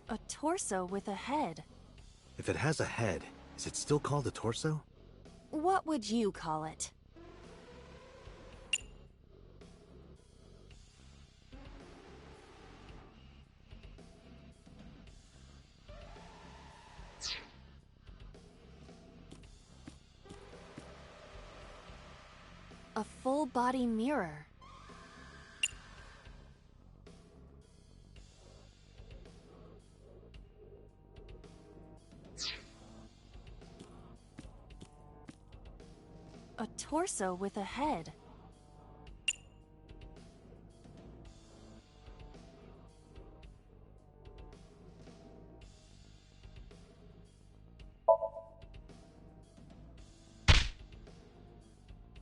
A torso with a head. If it has a head, is it still called a torso? What would you call it? A full-body mirror. A torso with a head.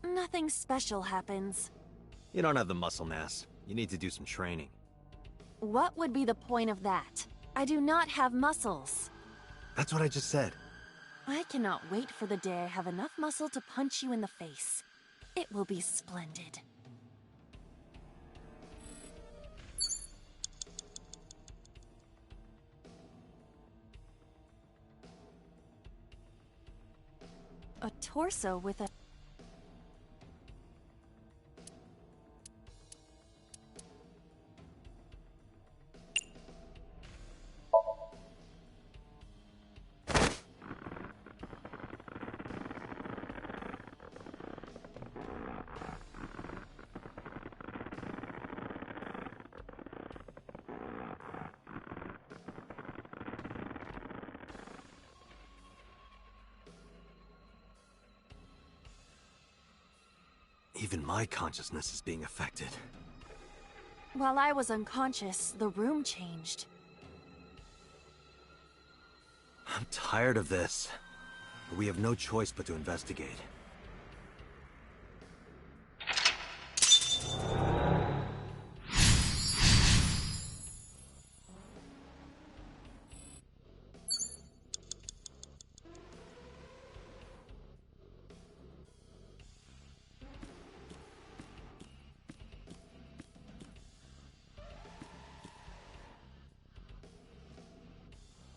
Nothing special happens. You don't have the muscle mass. You need to do some training. What would be the point of that? I do not have muscles. That's what I just said. I cannot wait for the day I have enough muscle to punch you in the face. It will be splendid. A torso with a... Even my consciousness is being affected. While I was unconscious, the room changed. I'm tired of this. But we have no choice but to investigate.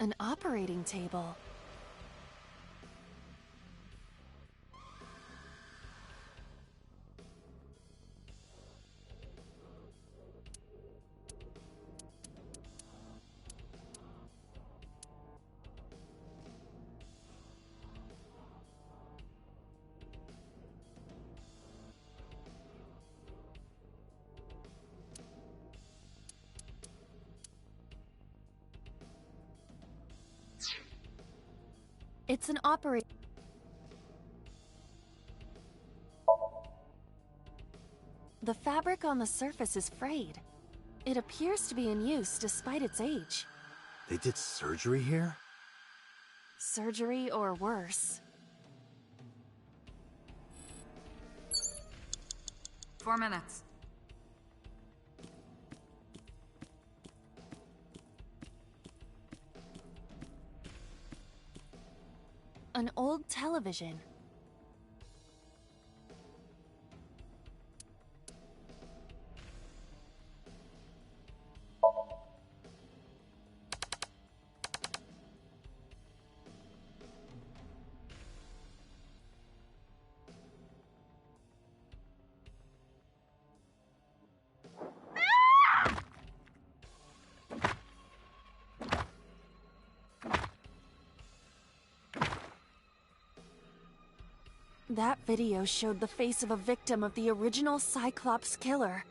An operating table. It's an operating... The fabric on the surface is frayed. It appears to be in use despite its age. They did surgery here? Surgery or worse. 4 minutes. An old television. That video showed the face of a victim of the original Cyclops killer.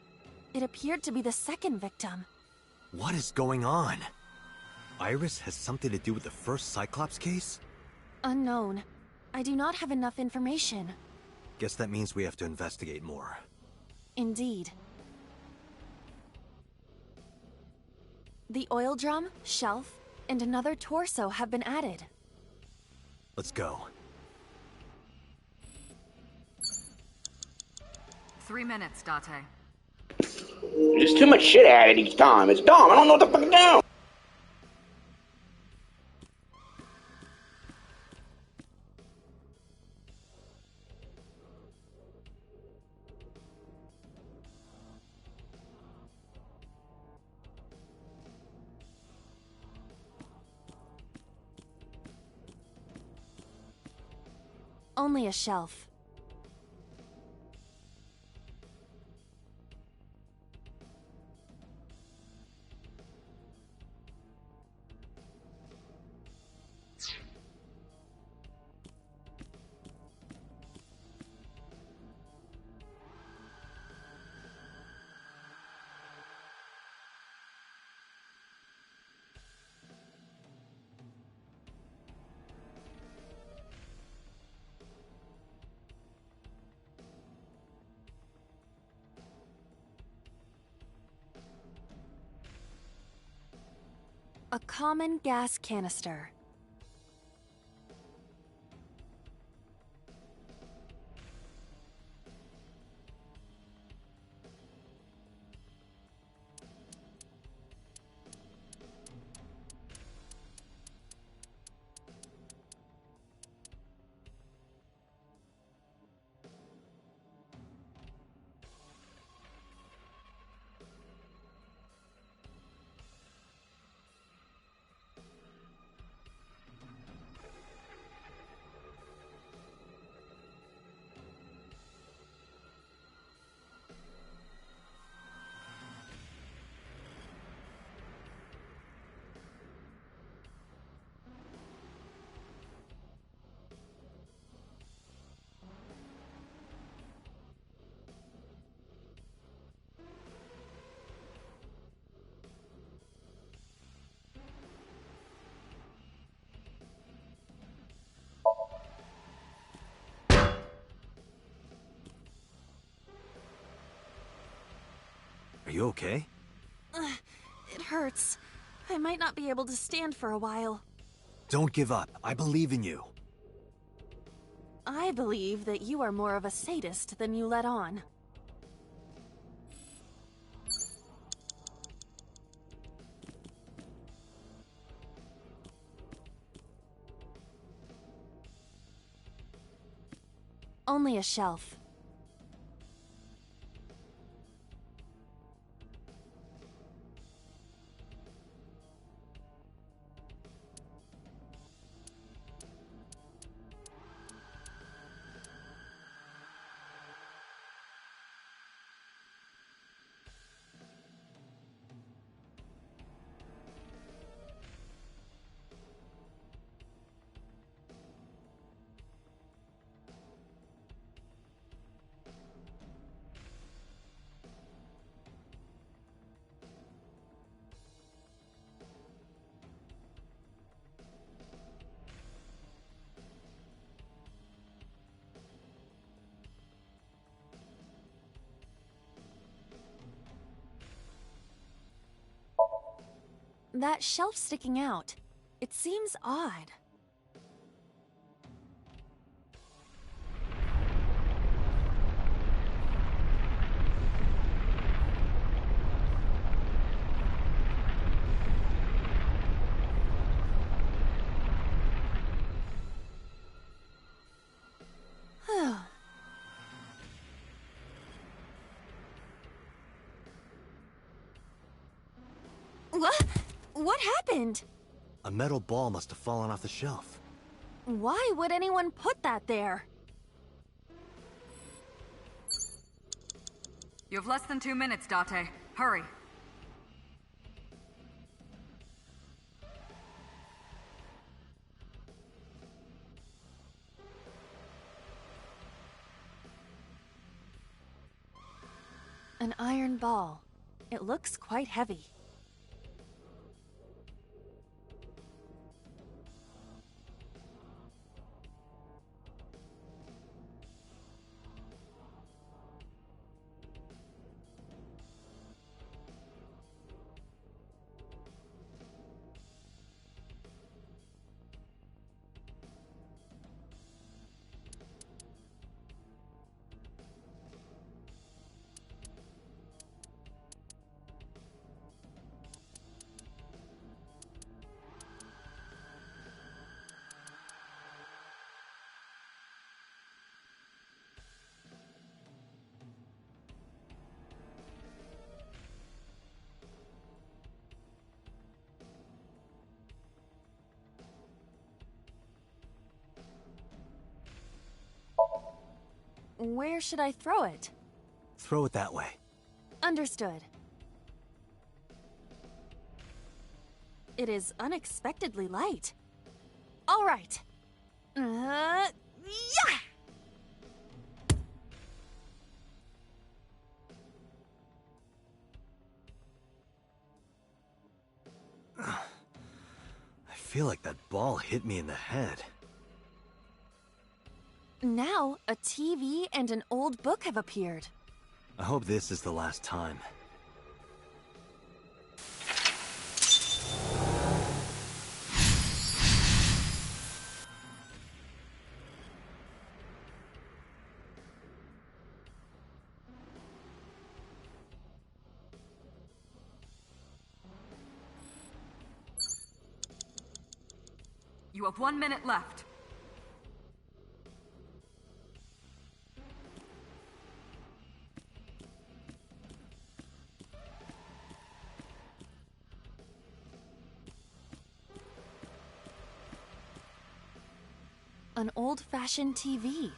It appeared to be the second victim. What is going on? Iris has something to do with the first Cyclops case? Unknown. I do not have enough information. Guess that means we have to investigate more. Indeed. The oil drum, shelf, and another torso have been added. Let's go. 3 minutes, Date. There's too much shit added each time. It's dumb. I don't know what the fuck to do. Only a shelf. A common gas canister. Are you okay? It hurts. I might not be able to stand for a while. Don't give up. I believe in you. I believe that you are more of a sadist than you let on. Only a shelf. That shelf sticking out. It seems odd. What happened? A metal ball must have fallen off the shelf. Why would anyone put that there? You have less than 2 minutes, Date. Hurry. An iron ball. It looks quite heavy. Where should I throw it? Throw it that way. Understood. It is unexpectedly light. All right. Yeah! I feel like that ball hit me in the head. Now, a TV and an old book have appeared. I hope this is the last time. You have 1 minute left. An old-fashioned TV.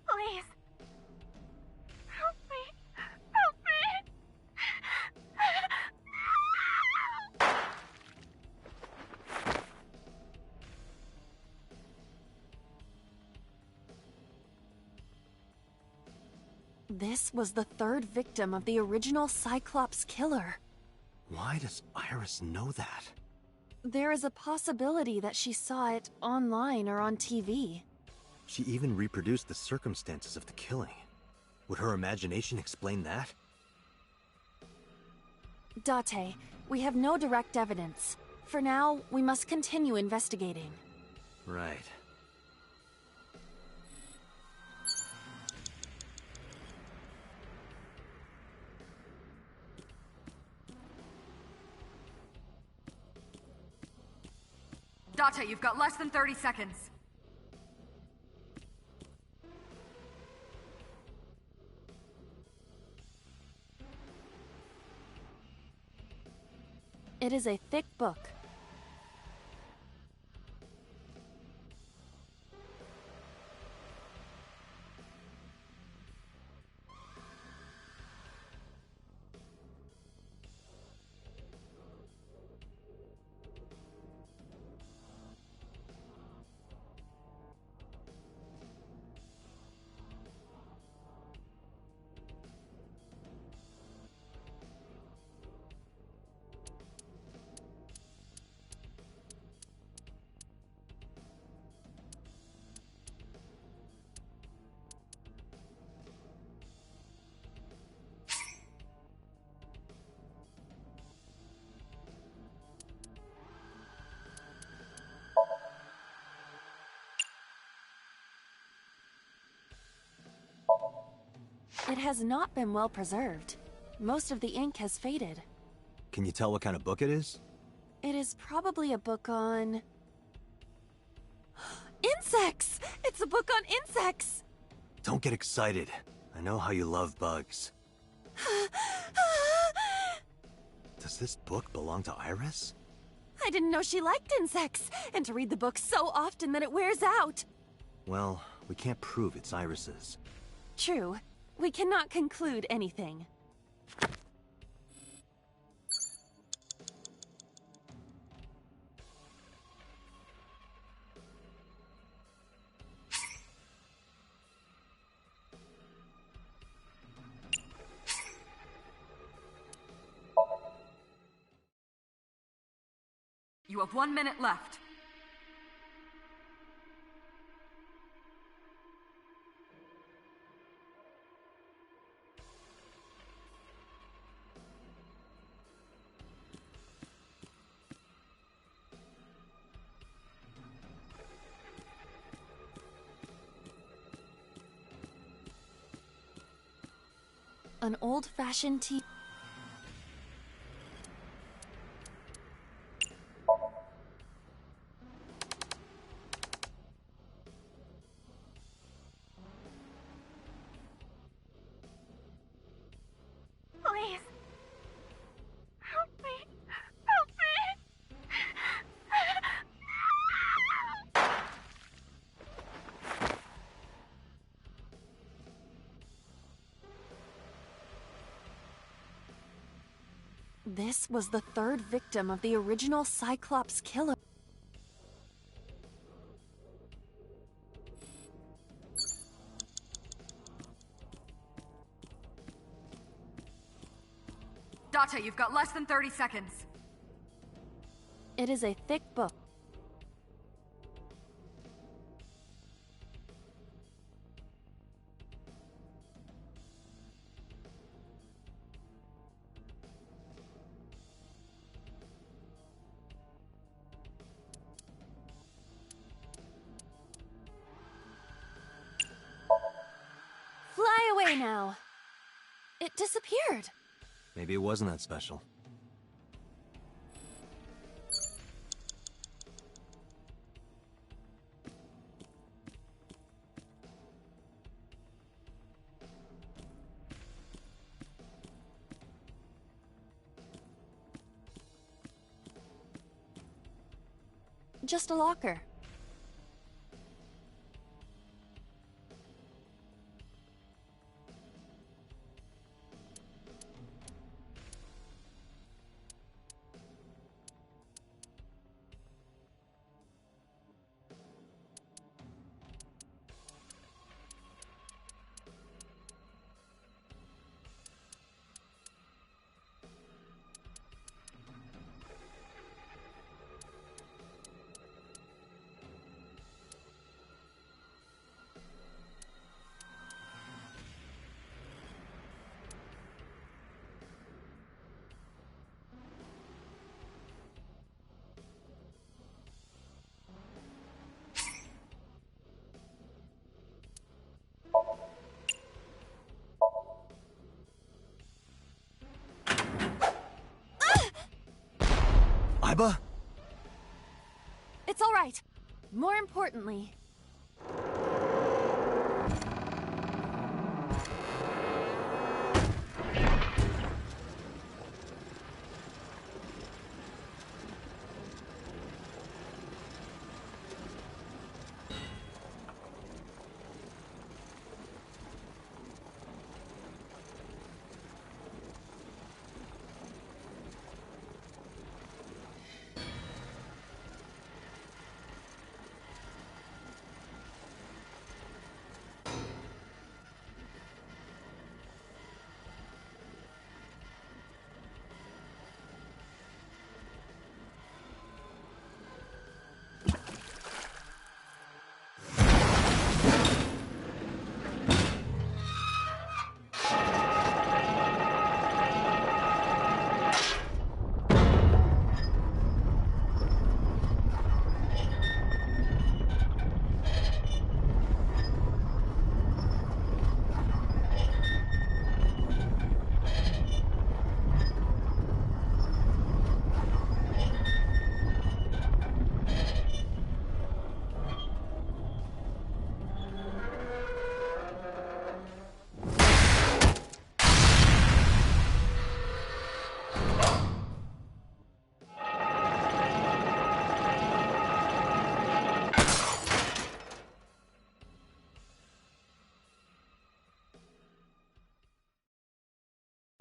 Please. Help me. Help me. This was the third victim of the original Cyclops killer. Why does Iris know that? There is a possibility that she saw it online or on TV. She even reproduced the circumstances of the killing. Would her imagination explain that? Date, we have no direct evidence. For now, we must continue investigating. Right. Date, you've got less than 30 seconds. It is a thick book. It has not been well preserved. Most of the ink has faded. Can you tell what kind of book it is? It is probably a book on... insects! It's a book on insects! Don't get excited. I know how you love bugs. Does this book belong to Iris? I didn't know she liked insects, and to read the book so often that it wears out. Well, we can't prove it's Iris's. True. We cannot conclude anything. You have 1 minute left. An old-fashioned tea. Please. Help me. Help me. This was the third victim of the original Cyclops killer. Date, you've got less than 30 seconds. It is a thick book. Fly away now. It disappeared. Maybe it wasn't that special. Just a locker. Iba? It's all right. More importantly,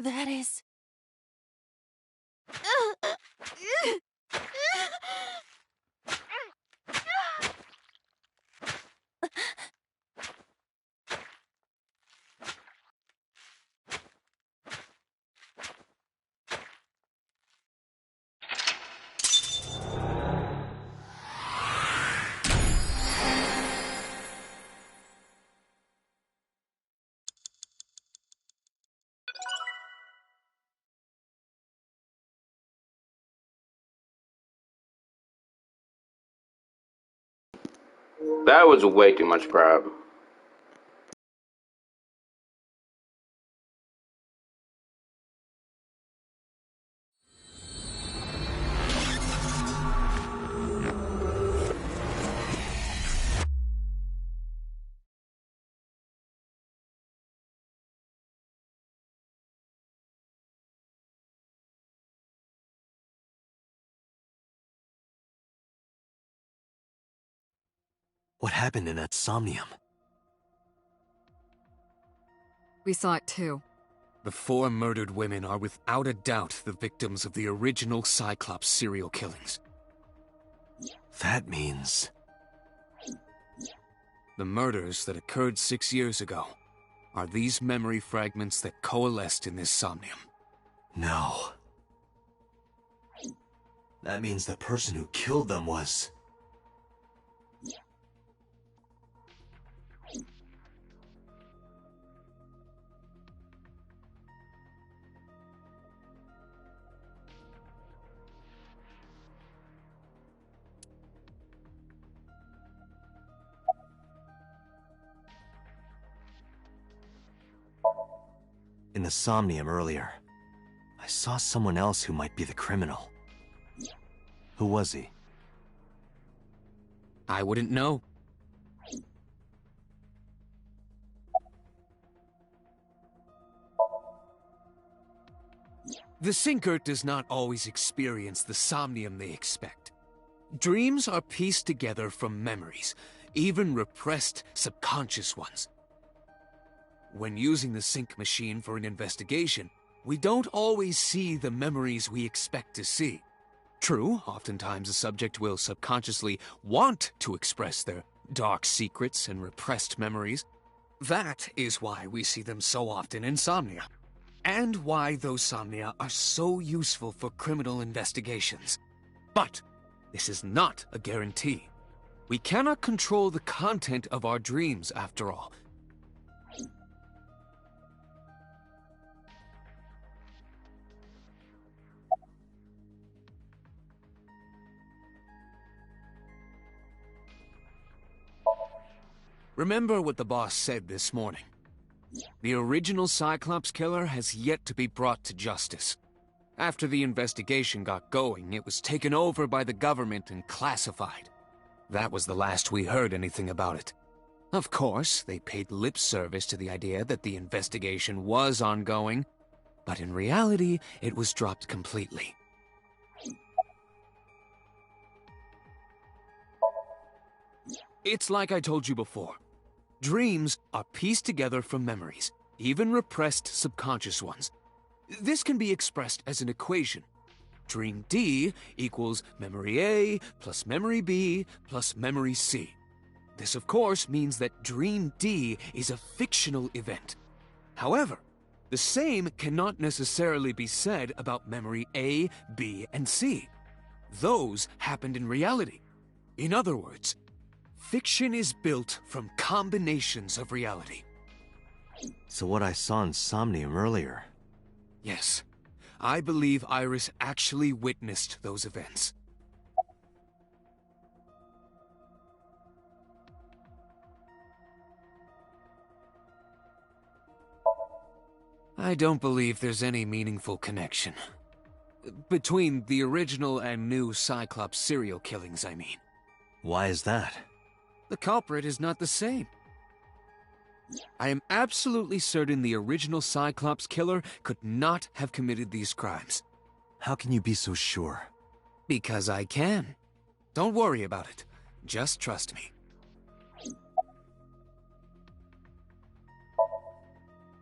that is... That was way too much crap. What happened in that Somnium? We saw it too. The 4 murdered women are without a doubt the victims of the original Cyclops serial killings. That means... The murders that occurred 6 years ago are these memory fragments that coalesced in this Somnium. No. That means the person who killed them was... In the Somnium earlier, I saw someone else who might be the criminal. Who was he? I wouldn't know. The Sinker does not always experience the Somnium they expect. Dreams are pieced together from memories, even repressed subconscious ones. When using the sync machine for an investigation, we don't always see the memories we expect to see. True, oftentimes the subject will subconsciously want to express their dark secrets and repressed memories. That is why we see them so often in Somnia, and why those Somnia are so useful for criminal investigations. But this is not a guarantee. We cannot control the content of our dreams, after all. Remember what the boss said this morning. The original Cyclops killer has yet to be brought to justice. After the investigation got going, it was taken over by the government and classified. That was the last we heard anything about it. Of course, they paid lip service to the idea that the investigation was ongoing, but in reality, it was dropped completely. It's like I told you before. Dreams are pieced together from memories, even repressed subconscious ones. This can be expressed as an equation. Dream D equals memory A plus memory B plus memory C. This, of course, means that Dream D is a fictional event. However, the same cannot necessarily be said about memory A, B, and C. Those happened in reality. In other words, fiction is built from combinations of reality. So what I saw in Somnium earlier... Yes. I believe Iris actually witnessed those events. I don't believe there's any meaningful connection. Between the original and new Cyclops serial killings, I mean. Why is that? The culprit is not the same. I am absolutely certain the original Cyclops killer could not have committed these crimes. How can you be so sure? Because I can. Don't worry about it. Just trust me.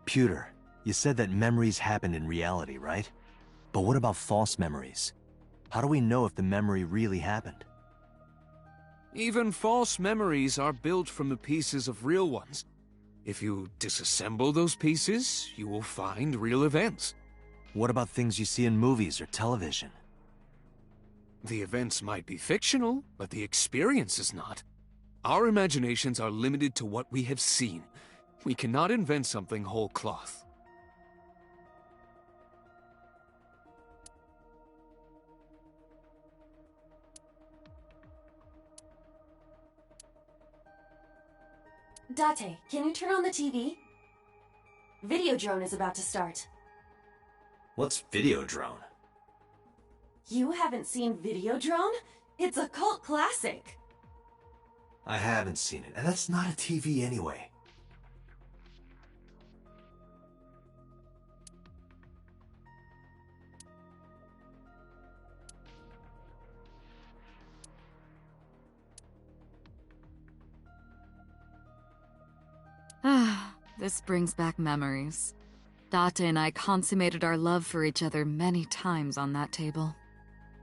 Pewter, you said that memories happen in reality, right? But what about false memories? How do we know if the memory really happened? Even false memories are built from the pieces of real ones. If you disassemble those pieces, you will find real events. What about things you see in movies or television? The events might be fictional, but the experience is not. Our imaginations are limited to what we have seen. We cannot invent something whole cloth. Date, can you turn on the TV? Videodrone is about to start. What's Videodrone? You haven't seen Videodrone? It's a cult classic. I haven't seen it, and that's not a TV anyway. Ah, this brings back memories. Date and I consummated our love for each other many times on that table.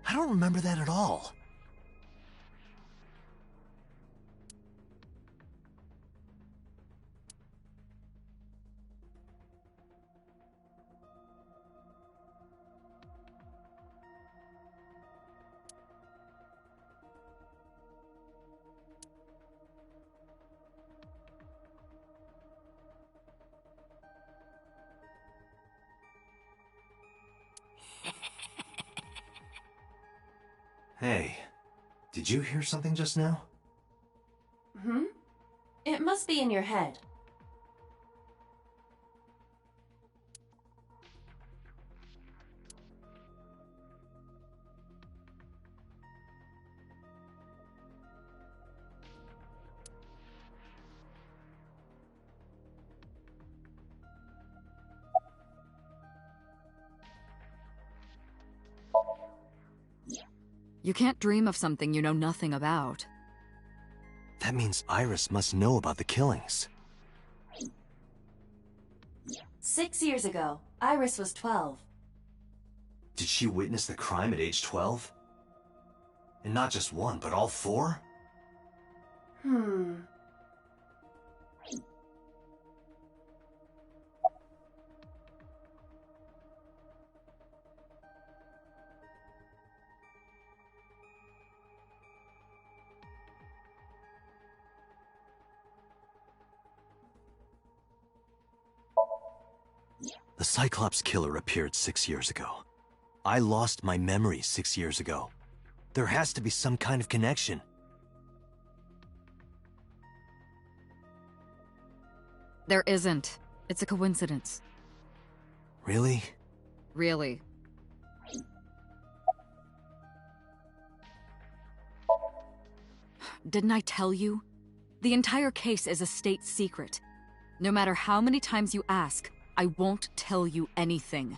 I don't remember that at all. Hey, did you hear something just now? Hmm? It must be in your head. You can't dream of something you know nothing about. That means Iris must know about the killings. 6 years ago, Iris was 12. Did she witness the crime at age 12? And not just one, but all four? The Cyclops killer appeared 6 years ago. I lost my memory 6 years ago. There has to be some kind of connection. There isn't. It's a coincidence. Really? Really. Didn't I tell you? The entire case is a state secret. No matter how many times you ask, I won't tell you anything.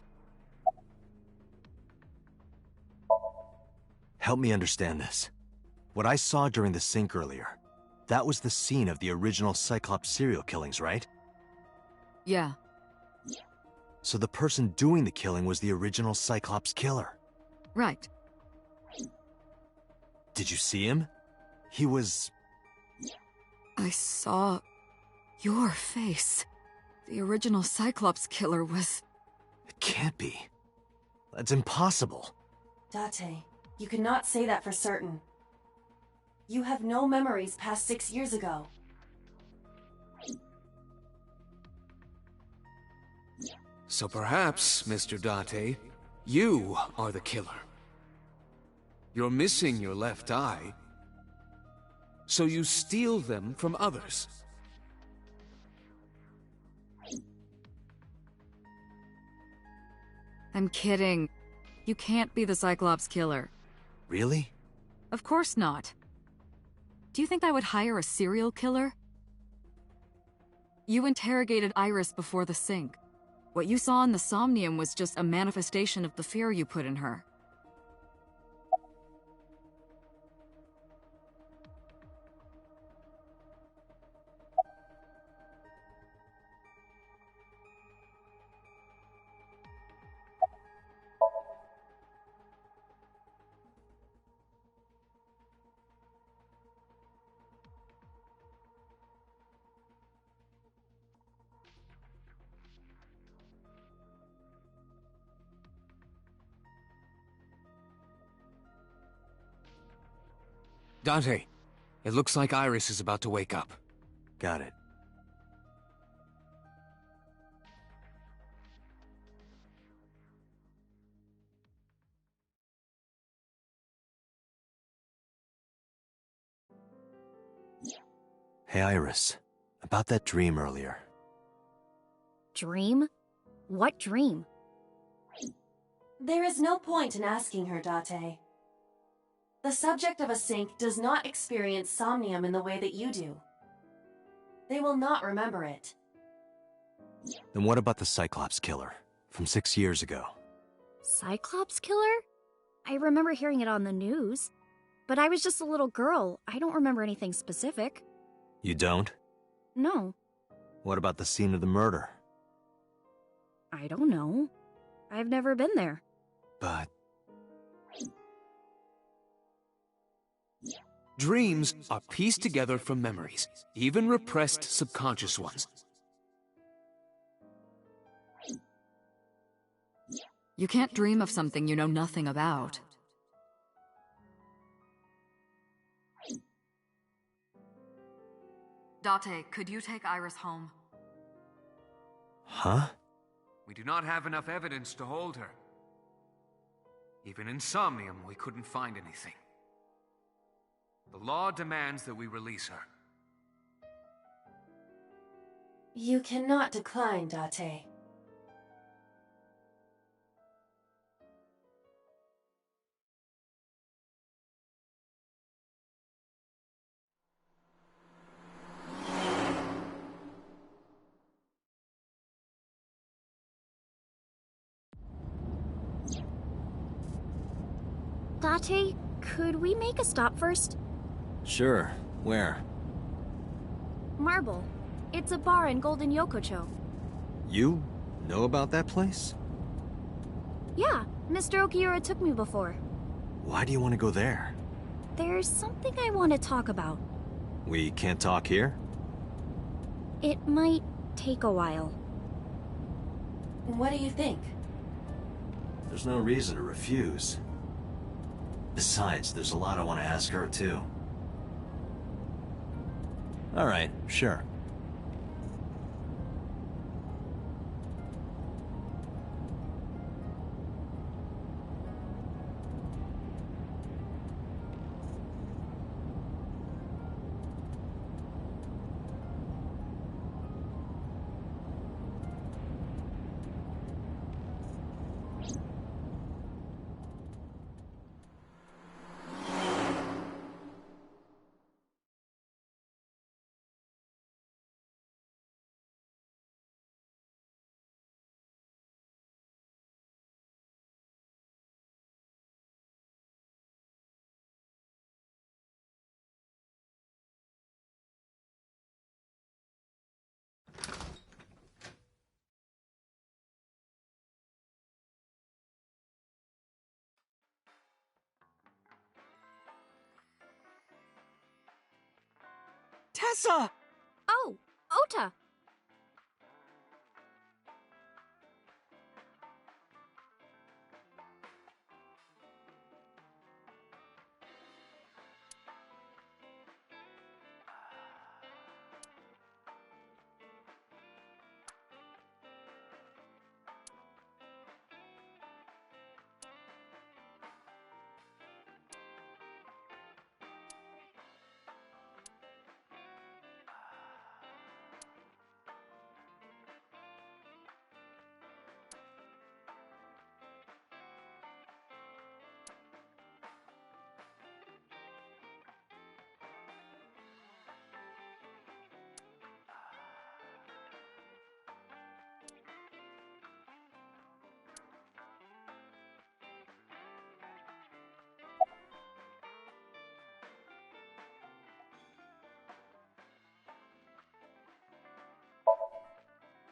Help me understand this. What I saw during the sink earlier, that was the scene of the original Cyclops serial killings, right? Yeah. So the person doing the killing was the original Cyclops killer. Right. Did you see him? He was... I saw your face. The original Cyclops killer was... It can't be. That's impossible. Date, you cannot say that for certain. You have no memories past 6 years ago. So perhaps, Mr. Date, you are the killer. You're missing your left eye, so you steal them from others. I'm kidding. You can't be the Cyclops killer. Really? Of course not. Do you think I would hire a serial killer? You interrogated Iris before the sink. What you saw in the Somnium was just a manifestation of the fear you put in her. Dante, it looks like Iris is about to wake up. Got it. Hey, Iris. About that dream earlier. Dream? What dream? There is no point in asking her, Date. The subject of a sink does not experience somnium in the way that you do. They will not remember it. Then what about the Cyclops killer from 6 years ago? Cyclops killer? I remember hearing it on the news. But I was just a little girl. I don't remember anything specific. You don't? No. What about the scene of the murder? I don't know. I've never been there. But... Dreams are pieced together from memories, even repressed subconscious ones. You can't dream of something you know nothing about. Date, could you take Iris home? Huh? We do not have enough evidence to hold her. Even in Somnium, we couldn't find anything. The law demands that we release her. You cannot decline, Date. Date, could we make a stop first? Sure. Where? Marble. It's a bar in Golden Yokocho. You know about that place? Yeah, Mr. Okiura took me before. Why do you want to go there? There's something I want to talk about. We can't talk here? It might take a while. What do you think? There's no reason to refuse. Besides, there's a lot I want to ask her, too. Alright, sure. Tessa! Oh, Ota!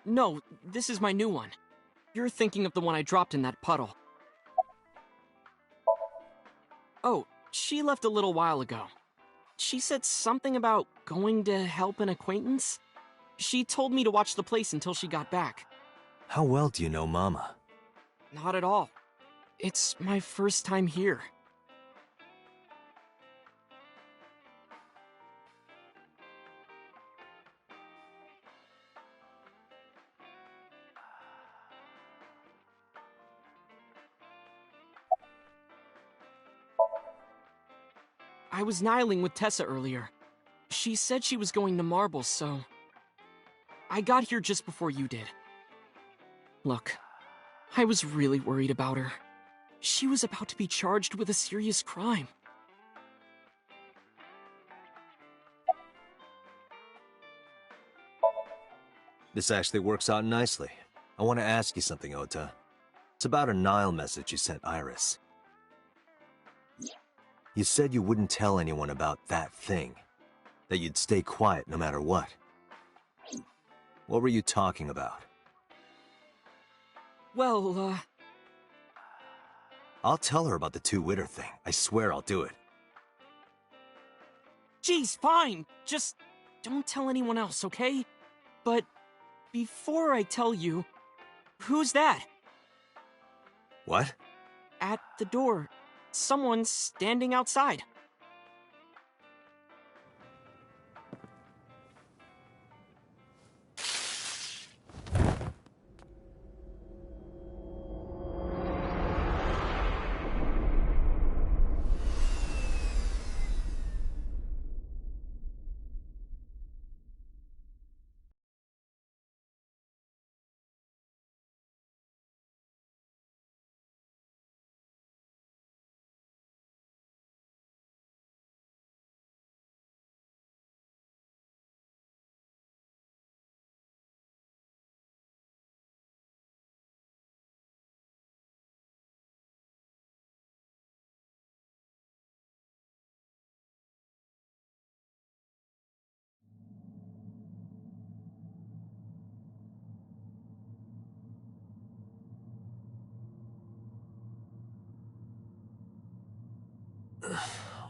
No, this is my new one. You're thinking of the one I dropped in that puddle. Oh, she left a little while ago. She said something about going to help an acquaintance. She told me to watch the place until she got back. How well do you know Mama? Not at all. It's my first time here. I was nihiling with Tessa earlier. She said she was going to Marble, so I got here just before you did. Look, I was really worried about her. She was about to be charged with a serious crime. This actually works out nicely. I want to ask you something, Ota. It's about a Nile message you sent Iris. You said you wouldn't tell anyone about that thing. That you'd stay quiet no matter what. What were you talking about? Well, I'll tell her about the two-witter thing. I swear I'll do it. Geez, fine. Just don't tell anyone else, okay? But before I tell you, who's that? What? At the door. Someone's standing outside.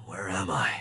Where am I?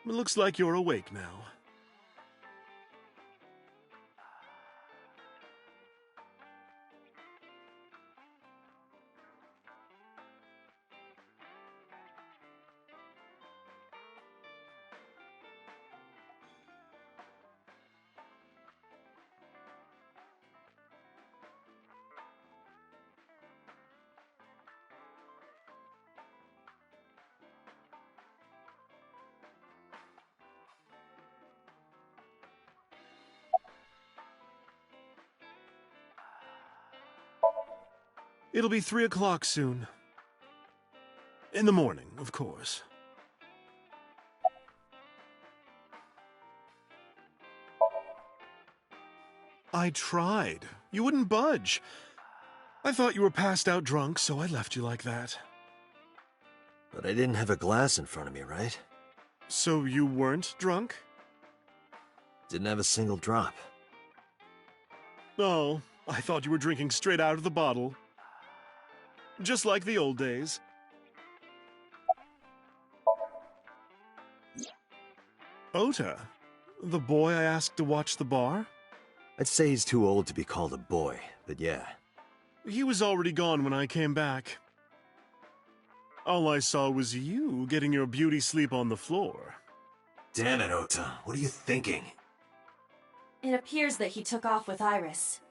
It looks like you're awake now. It'll be 3 o'clock soon. In the morning, of course. I tried. You wouldn't budge. I thought you were passed out drunk, so I left you like that. But I didn't have a glass in front of me, right? So you weren't drunk? Didn't have a single drop. Oh, I thought you were drinking straight out of the bottle. Just like the old days. Ota, the boy I asked to watch the bar? I'd say he's too old to be called a boy, but yeah. He was already gone when I came back. All I saw was you getting your beauty sleep on the floor. Damn it, Ota. What are you thinking? It appears that he took off with Iris.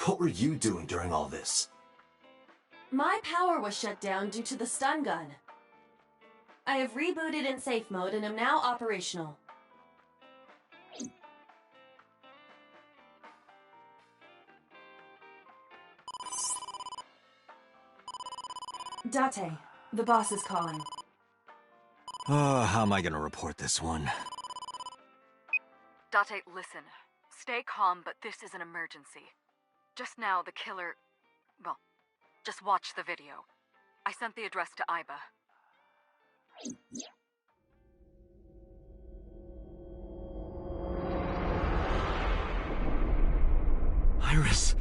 What were you doing during all this? My power was shut down due to the stun gun. I have rebooted in safe mode and am now operational. Date, the boss is calling. Oh, how am I gonna report this one? Date, listen. Stay calm, but this is an emergency. Just now, the killer... Well, just watch the video. I sent the address to Iba. Iris.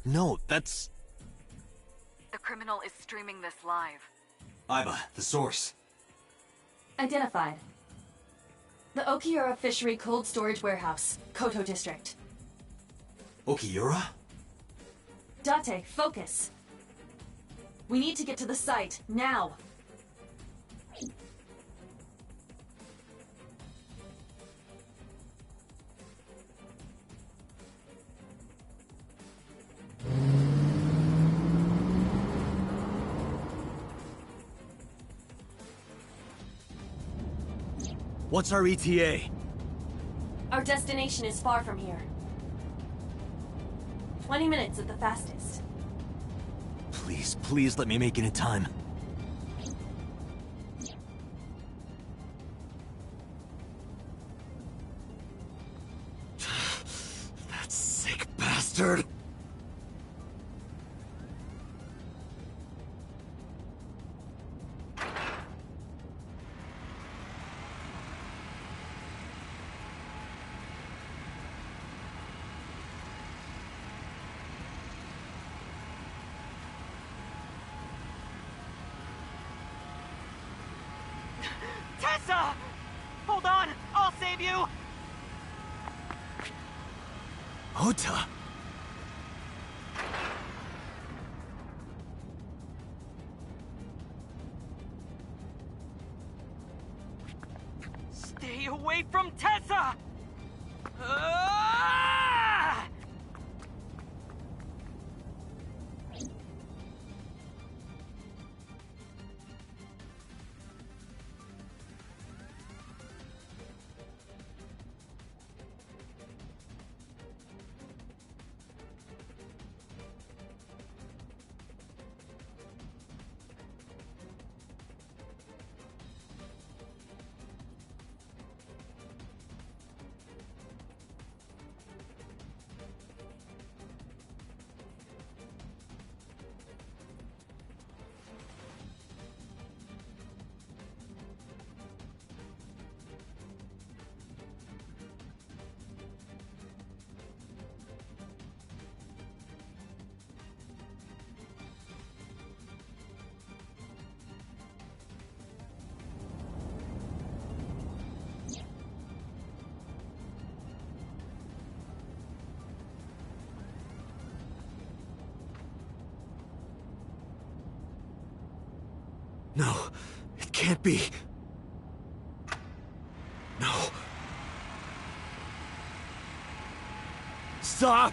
No, that's... The criminal is streaming this live. Aiba, the source. Identified. The Okiura Fishery Cold Storage Warehouse, Koto District. Okiura? Date, focus. We need to get to the site, now. What's our ETA? Our destination is far from here. 20 minutes at the fastest. Please, please let me make it in time. That sick bastard! Tessa! Hold on! I'll save you! Ota! Stay away from Tessa! Ah! No, it can't be. No. Stop!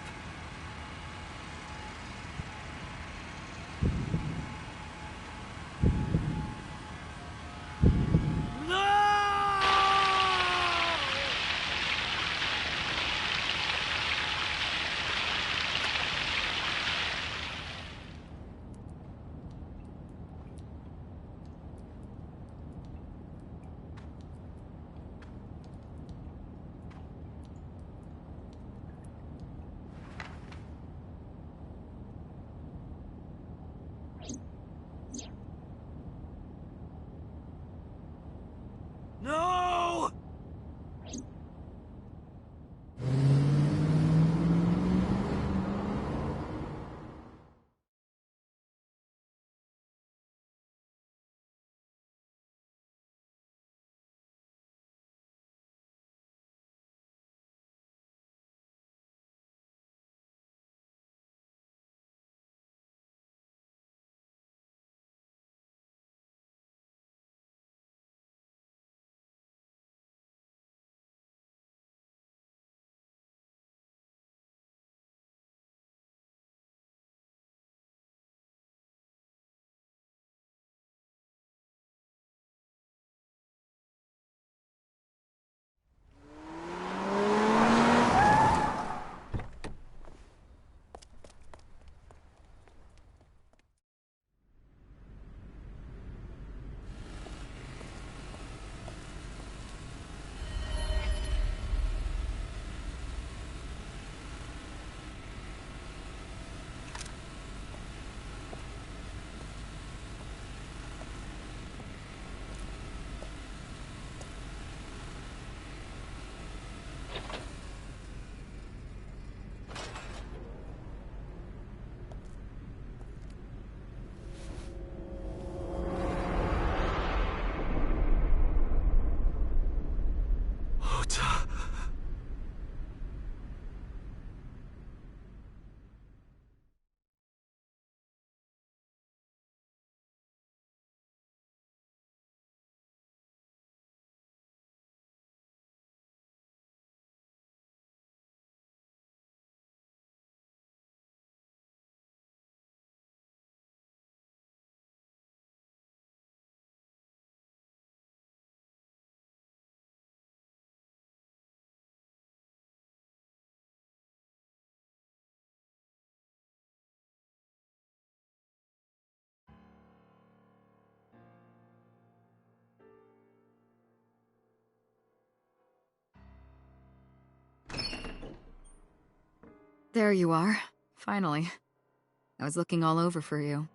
There you are. Finally. I was looking all over for you.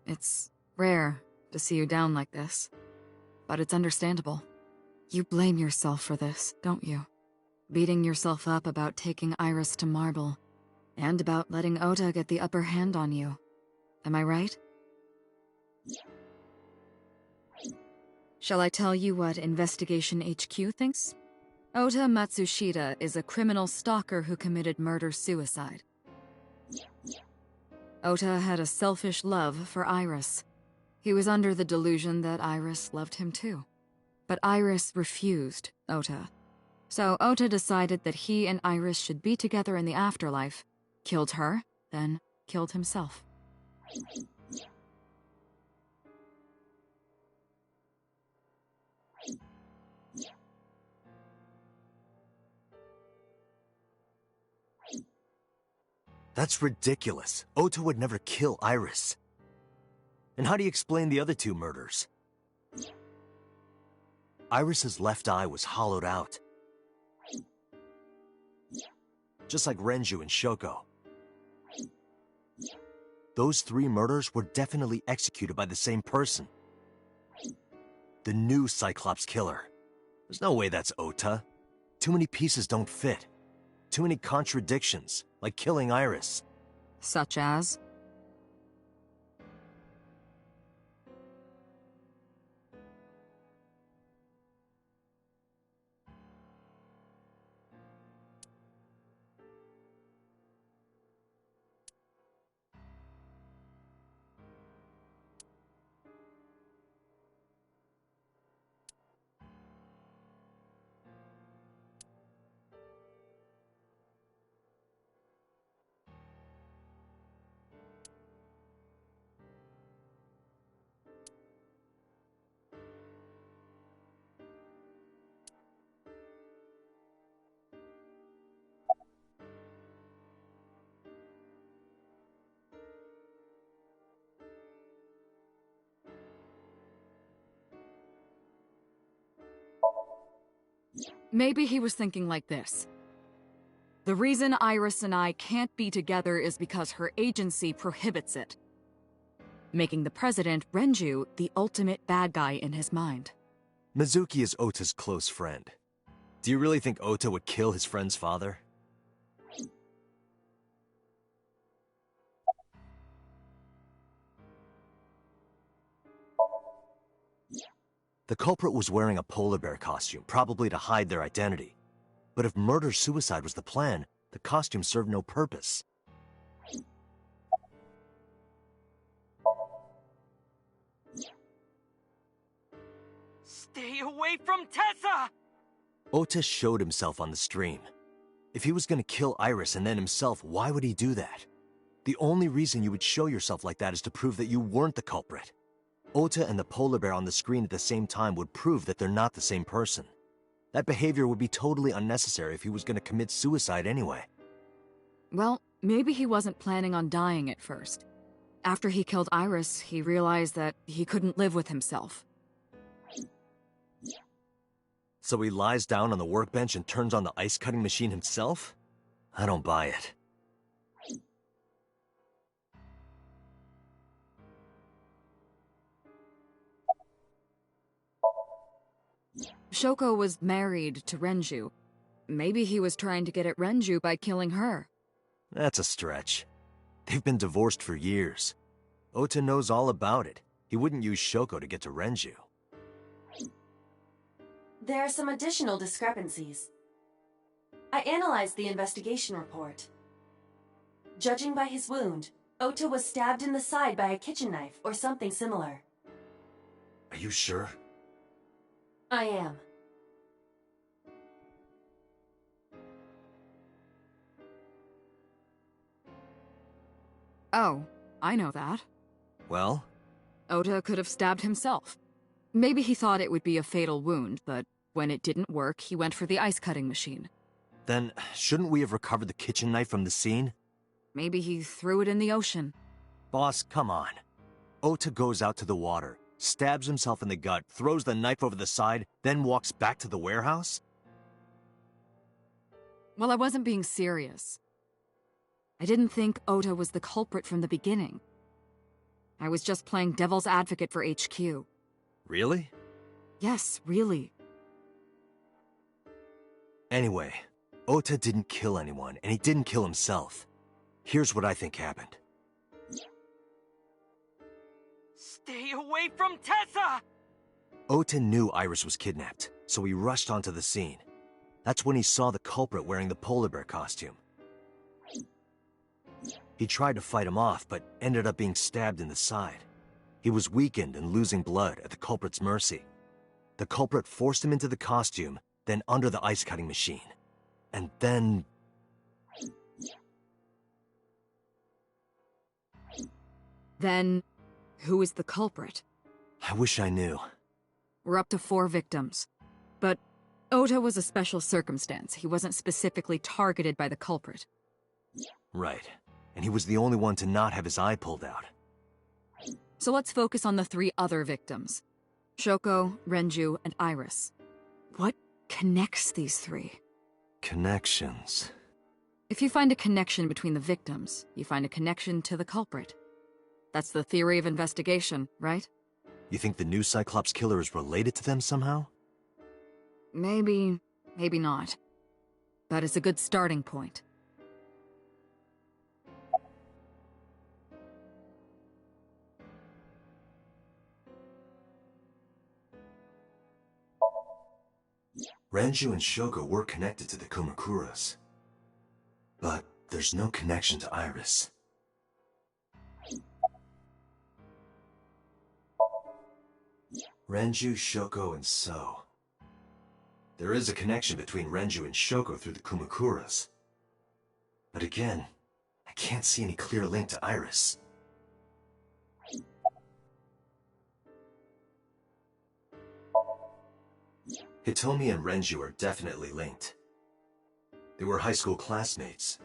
It's rare to see you down like this, but it's understandable. You blame yourself for this, don't you? Beating yourself up about taking Iris to Marble, and about letting Ota get the upper hand on you. Am I right? Shall I tell you what Investigation HQ thinks? Ota Matsushita is a criminal stalker who committed murder-suicide. Ota had a selfish love for Iris. He was under the delusion that Iris loved him too. But Iris refused Ota. So Ota decided that he and Iris should be together in the afterlife, killed her, then killed himself. That's ridiculous. Ota would never kill Iris. And how do you explain the other two murders? Iris's left eye was hollowed out. Just like Renju and Shoko. Those 3 murders were definitely executed by the same person. The new Cyclops killer. There's no way that's Ota. Too many pieces don't fit. Too many contradictions, like killing Iris. Such as? Maybe he was thinking like this. The reason Iris and I can't be together is because her agency prohibits it, making the president, Renju, the ultimate bad guy in his mind. Mizuki is Ota's close friend. Do you really think Ota would kill his friend's father? The culprit was wearing a polar bear costume, probably to hide their identity. But if murder-suicide was the plan, the costume served no purpose. Stay away from Tessa! Ota showed himself on the stream. If he was gonna kill Iris and then himself, why would he do that? The only reason you would show yourself like that is to prove that you weren't the culprit. Ota and the polar bear on the screen at the same time would prove that they're not the same person. That behavior would be totally unnecessary if he was gonna commit suicide anyway. Well, maybe he wasn't planning on dying at first. After he killed Iris, he realized that he couldn't live with himself. So he lies down on the workbench and turns on the ice-cutting machine himself? I don't buy it. Shoko was married to Renju. Maybe he was trying to get at Renju by killing her. That's a stretch. They've been divorced for years. Ota knows all about it. He wouldn't use Shoko to get to Renju. There are some additional discrepancies. I analyzed the investigation report. Judging by his wound, Ota was stabbed in the side by a kitchen knife or something similar. Are you sure? I am. Oh, I know that. Well? Ota could have stabbed himself. Maybe he thought it would be a fatal wound, but when it didn't work, he went for the ice-cutting machine. Then, shouldn't we have recovered the kitchen knife from the scene? Maybe he threw it in the ocean. Boss, come on. Ota goes out to the water, stabs himself in the gut, throws the knife over the side, then walks back to the warehouse? Well, I wasn't being serious. I didn't think Ota was the culprit from the beginning. I was just playing devil's advocate for HQ. Really? Yes, really. Anyway, Ota didn't kill anyone, and he didn't kill himself. Here's what I think happened. Stay away from Tessa! Ota knew Iris was kidnapped, so he rushed onto the scene. That's when he saw the culprit wearing the polar bear costume. He tried to fight him off, but ended up being stabbed in the side. He was weakened and losing blood at the culprit's mercy. The culprit forced him into the costume, then under the ice cutting machine. And then... Then, who is the culprit? I wish I knew. We're up to 4 victims. But Ota was a special circumstance. He wasn't specifically targeted by the culprit. Right. And he was the only one to not have his eye pulled out. So let's focus on the 3 other victims. Shoko, Renju, and Iris. What connects these 3? Connections. If you find a connection between the victims, you find a connection to the culprit. That's the theory of investigation, right? You think the new Cyclops killer is related to them somehow? Maybe, maybe not. But it's a good starting point. Renju and Shoko were connected to the Kumakuras. But there's no connection to Iris. Renju, Shoko, and So. There is a connection between Renju and Shoko through the Kumakuras. But again, I can't see any clear link to Iris. Hitomi and Renju are definitely linked. They were high school classmates.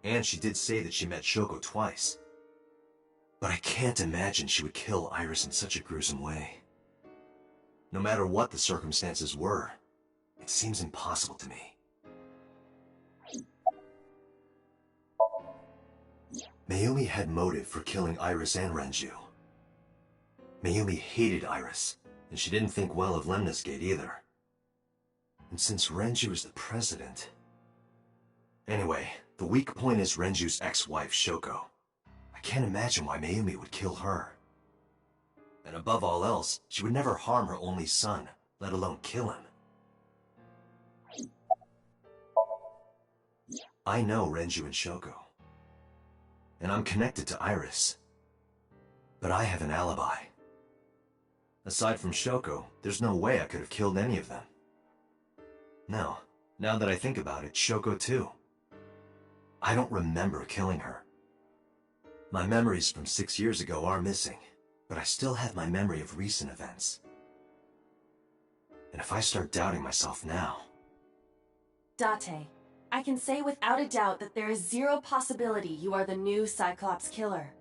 And she did say that she met Shoko twice. But I can't imagine she would kill Iris in such a gruesome way. No matter what the circumstances were, it seems impossible to me. Mayumi had motive for killing Iris and Renju. Mayumi hated Iris, and she didn't think well of Lemnis Gate either. And since Renju is the president... Anyway, the weak point is Renju's ex-wife, Shoko. I can't imagine why Mayumi would kill her. And above all else, she would never harm her only son, let alone kill him. I know Renju and Shoko. And I'm connected to Iris. But I have an alibi. Aside from Shoko, there's no way I could have killed any of them. No, now that I think about it, Shoko too. I don't remember killing her. My memories from 6 years ago are missing, but I still have my memory of recent events. And if I start doubting myself now... Date, I can say without a doubt that there is zero possibility you are the new Cyclops killer.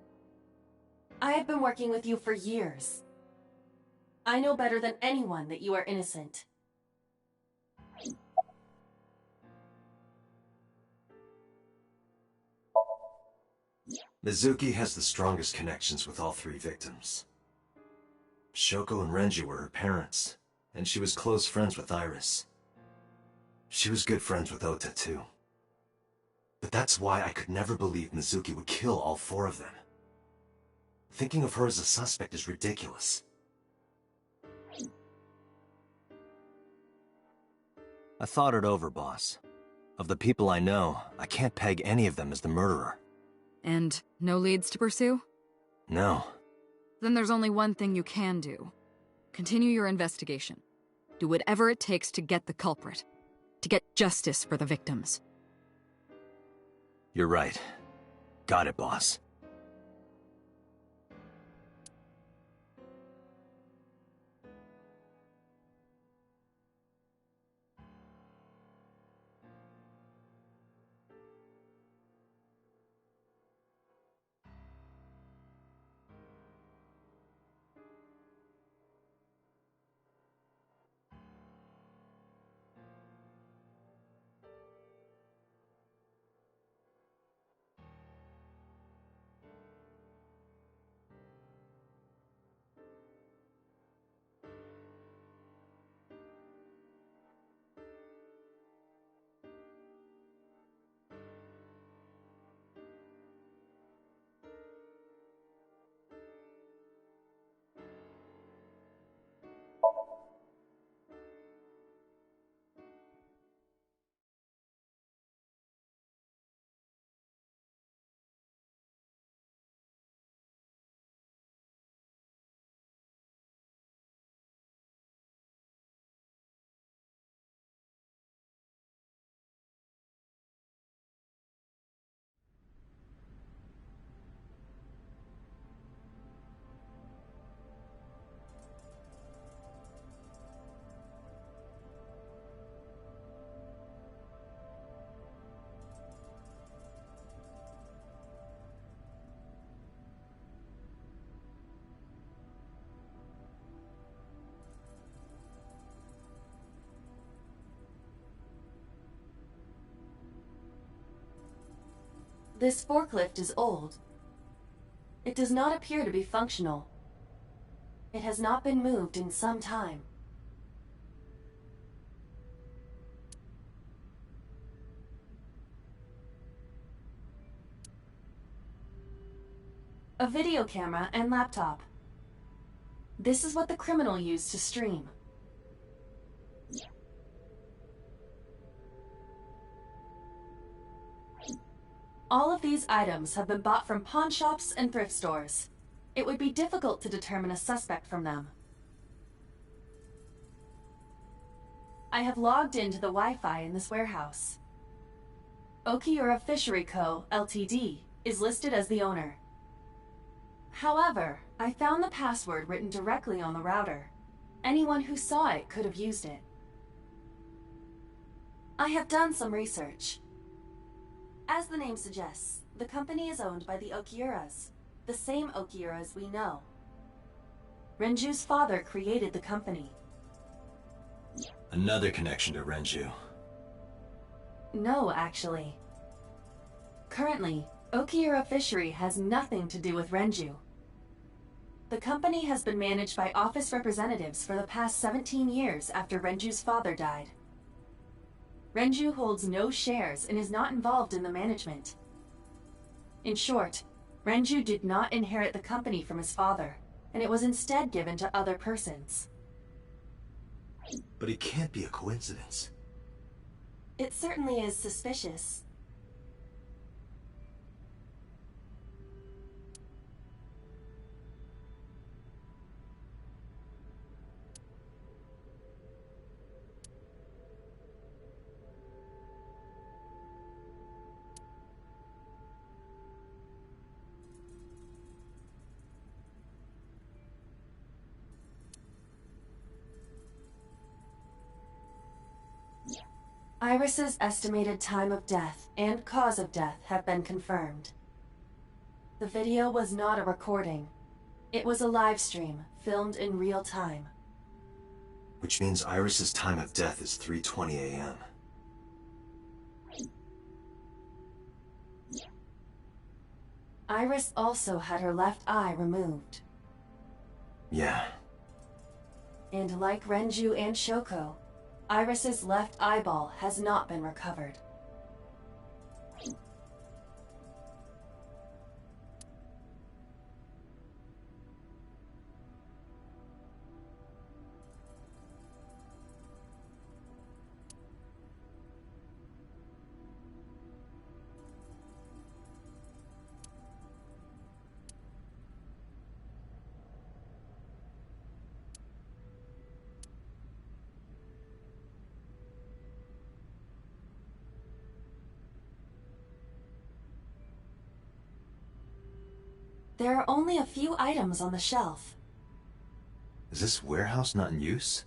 I have been working with you for years. I know better than anyone that you are innocent. Mizuki has the strongest connections with all 3 victims. Shoko and Renju were her parents, and she was close friends with Iris. She was good friends with Ota too. But that's why I could never believe Mizuki would kill all 4 of them. Thinking of her as a suspect is ridiculous. I thought it over, boss. Of the people I know, I can't peg any of them as the murderer. And no leads to pursue? No. Then there's only one thing you can do. Continue your investigation. Do whatever it takes to get the culprit. To get justice for the victims. You're right. Got it, boss. This forklift is old. It does not appear to be functional. It has not been moved in some time. A video camera and laptop. This is what the criminal used to stream. All of these items have been bought from pawn shops and thrift stores. It would be difficult to determine a suspect from them. I have logged into the Wi-Fi in this warehouse. Okiura Fishery Co., Ltd. is listed as the owner. However, I found the password written directly on the router. Anyone who saw it could have used it. I have done some research. As the name suggests, the company is owned by the Okiuras, the same Okiuras we know. Renju's father created the company. Another connection to Renju. No, actually. Currently, Okiura Fishery has nothing to do with Renju. The company has been managed by office representatives for the past 17 years after Renju's father died. Renju holds no shares and is not involved in the management. In short, Renju did not inherit the company from his father, and it was instead given to other persons. But it can't be a coincidence. It certainly is suspicious. Iris's estimated time of death and cause of death have been confirmed. The video was not a recording. It was a live stream, filmed in real time. Which means Iris's time of death is 3:20 a.m. Iris also had her left eye removed. Yeah. And like Renju and Shoko, Iris's left eyeball has not been recovered. There are only a few items on the shelf. Is this warehouse not in use?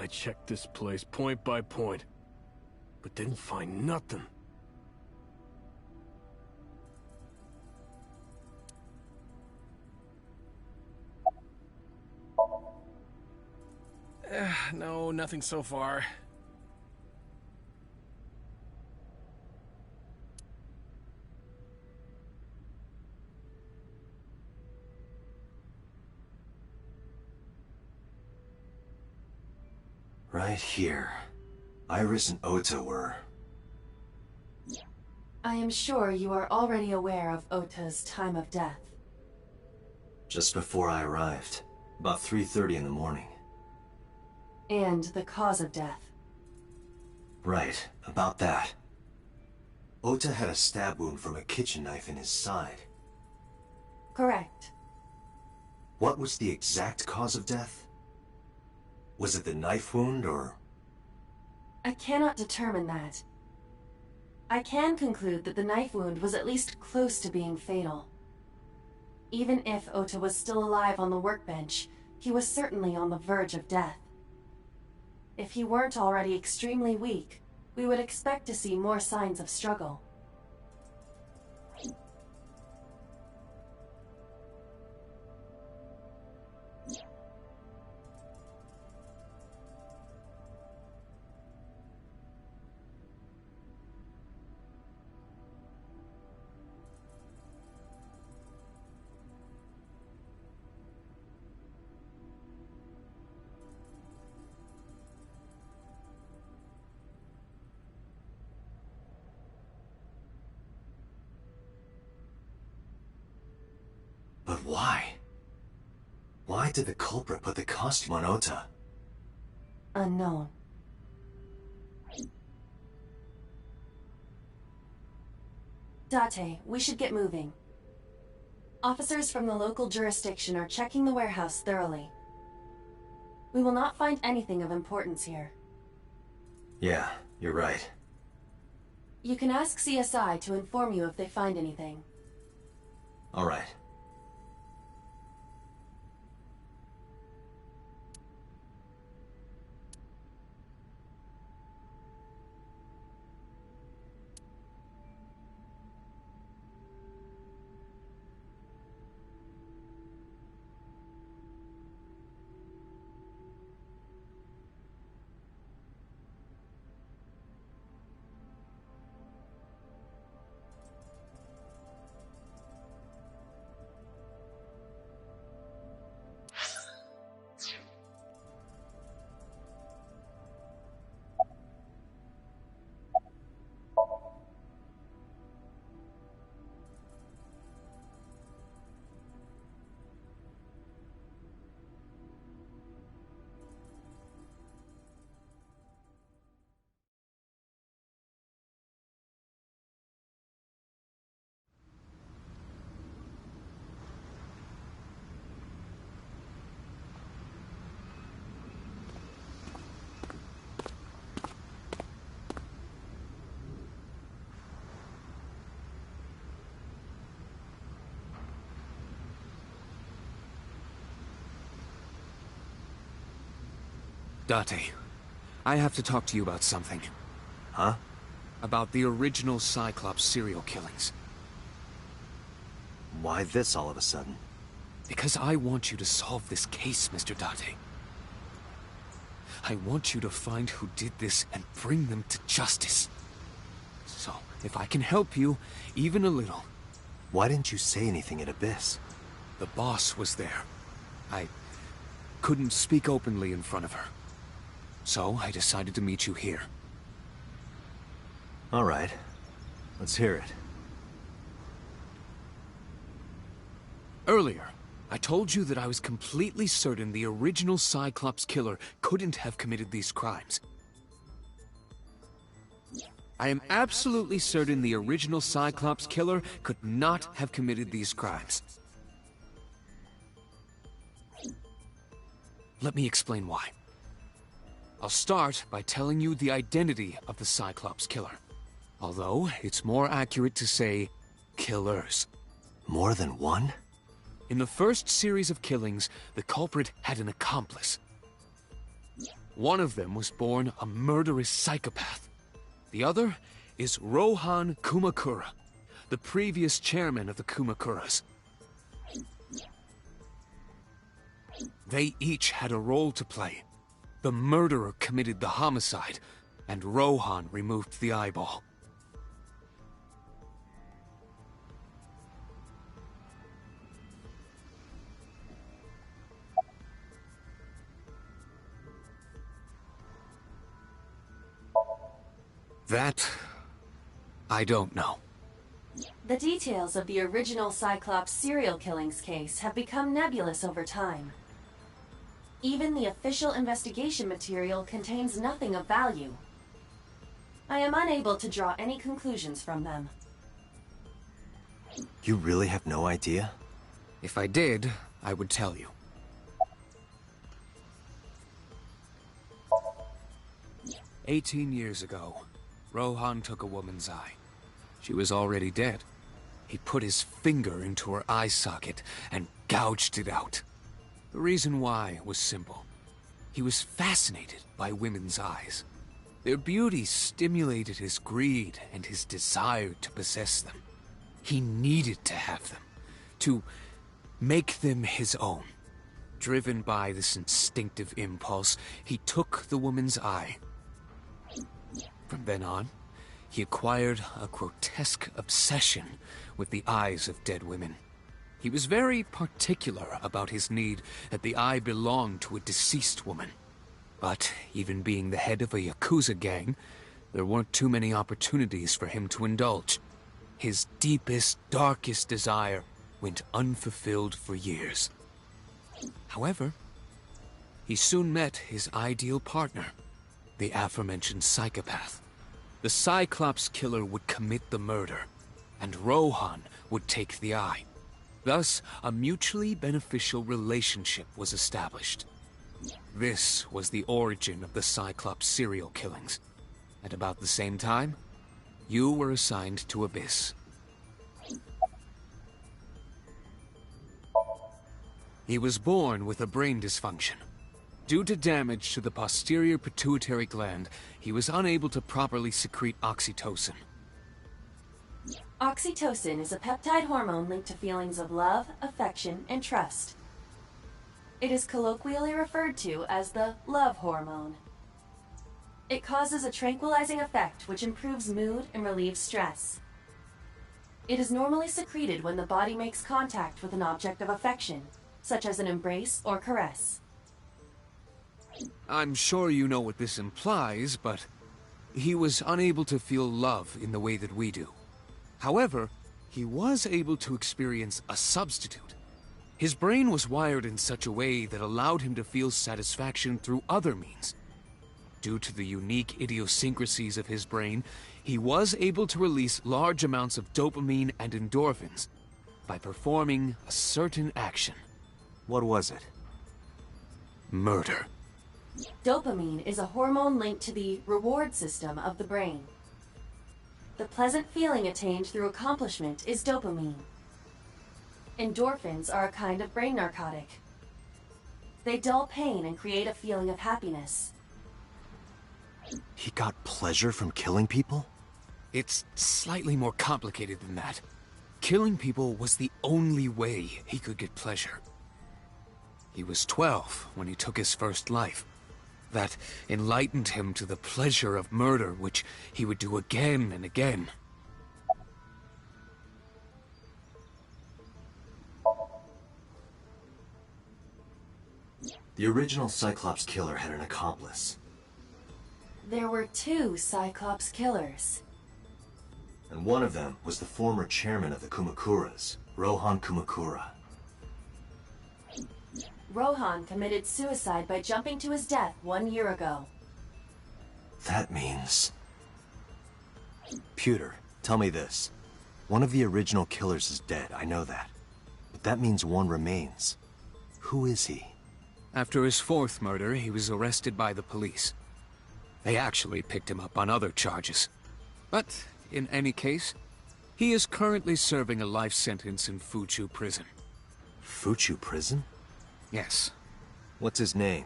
I checked this place point by point, but didn't find nothing. No, nothing so far. Right here. Iris and Ota were... I am sure you are already aware of Ota's time of death. Just before I arrived. About 3:30 in the morning. And the cause of death. Right, about that. Ota had a stab wound from a kitchen knife in his side. Correct. What was the exact cause of death? Was it the knife wound, or...? I cannot determine that. I can conclude that the knife wound was at least close to being fatal. Even if Ota was still alive on the workbench, he was certainly on the verge of death. If he weren't already extremely weak, we would expect to see more signs of struggle. But why? Why did the culprit put the costume on Ota? Unknown. Date, we should get moving. Officers from the local jurisdiction are checking the warehouse thoroughly. We will not find anything of importance here. Yeah, you're right. You can ask CSI to inform you if they find anything. All right. Date, I have to talk to you about something. Huh? About the original Cyclops serial killings. Why this all of a sudden? Because I want you to solve this case, Mr. Date. I want you to find who did this and bring them to justice. So, if I can help you, even a little... Why didn't you say anything at Abyss? The boss was there. I couldn't speak openly in front of her. So, I decided to meet you here. All right. Let's hear it. Earlier, I told you that I was completely certain the original Cyclops killer couldn't have committed these crimes. I am absolutely certain the original Cyclops killer could not have committed these crimes. Let me explain why. I'll start by telling you the identity of the Cyclops killer. Although, it's more accurate to say, killers. More than one? In the first series of killings, the culprit had an accomplice. One of them was born a murderous psychopath. The other is Rohan Kumakura, the previous chairman of the Kumakuras. They each had a role to play. The murderer committed the homicide, and Rohan removed the eyeball. That... I don't know. The details of the original Cyclops serial killings case have become nebulous over time. Even the official investigation material contains nothing of value. I am unable to draw any conclusions from them. You really have no idea? If I did, I would tell you. "18 years ago, Rohan took a woman's eye. She was already dead. He put his finger into her eye socket and gouged it out. The reason why was simple. He was fascinated by women's eyes. Their beauty stimulated his greed and his desire to possess them. He needed to have them, to make them his own. Driven by this instinctive impulse, he took the woman's eye. From then on, he acquired a grotesque obsession with the eyes of dead women. He was very particular about his need that the eye belonged to a deceased woman. But even being the head of a Yakuza gang, there weren't too many opportunities for him to indulge. His deepest, darkest desire went unfulfilled for years. However, he soon met his ideal partner, the aforementioned psychopath. The Cyclops killer would commit the murder, and Rohan would take the eye. Thus, a mutually beneficial relationship was established. This was the origin of the Cyclops serial killings. At about the same time, you were assigned to Abyss. He was born with a brain dysfunction. Due to damage to the posterior pituitary gland, he was unable to properly secrete oxytocin. Oxytocin is a peptide hormone linked to feelings of love, affection, and trust. It is colloquially referred to as the love hormone. It causes a tranquilizing effect which improves mood and relieves stress. It is normally secreted when the body makes contact with an object of affection, such as an embrace or caress. I'm sure you know what this implies, but he was unable to feel love in the way that we do. However, he was able to experience a substitute. His brain was wired in such a way that allowed him to feel satisfaction through other means. Due to the unique idiosyncrasies of his brain, he was able to release large amounts of dopamine and endorphins by performing a certain action. What was it? Murder. Dopamine is a hormone linked to the reward system of the brain. The pleasant feeling attained through accomplishment is dopamine. Endorphins are a kind of brain narcotic. They dull pain and create a feeling of happiness. He got pleasure from killing people? It's slightly more complicated than that. Killing people was the only way he could get pleasure. He was 12 when he took his first life. That enlightened him to the pleasure of murder, which he would do again and again. The original Cyclops killer had an accomplice. There were 2 Cyclops killers. And one of them was the former chairman of the Kumakuras, Rohan Kumakura. Rohan committed suicide by jumping to his death 1 year ago. That means... Pewter, tell me this. One of the original killers is dead, I know that. But that means one remains. Who is he? After his 4th murder, he was arrested by the police. They actually picked him up on other charges. But, in any case, he is currently serving a life sentence in Fuchu prison. Fuchu prison? Yes. What's his name?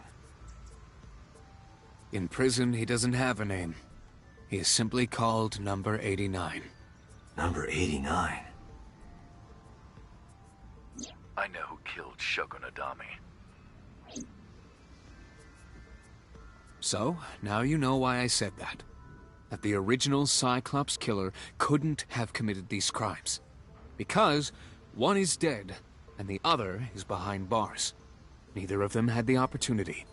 In prison, he doesn't have a name. He is simply called Number 89. Number 89? I know who killed Shogun Adami. So, now you know why I said that. That the original Cyclops killer couldn't have committed these crimes. Because one is dead, and the other is behind bars. Neither of them had the opportunity.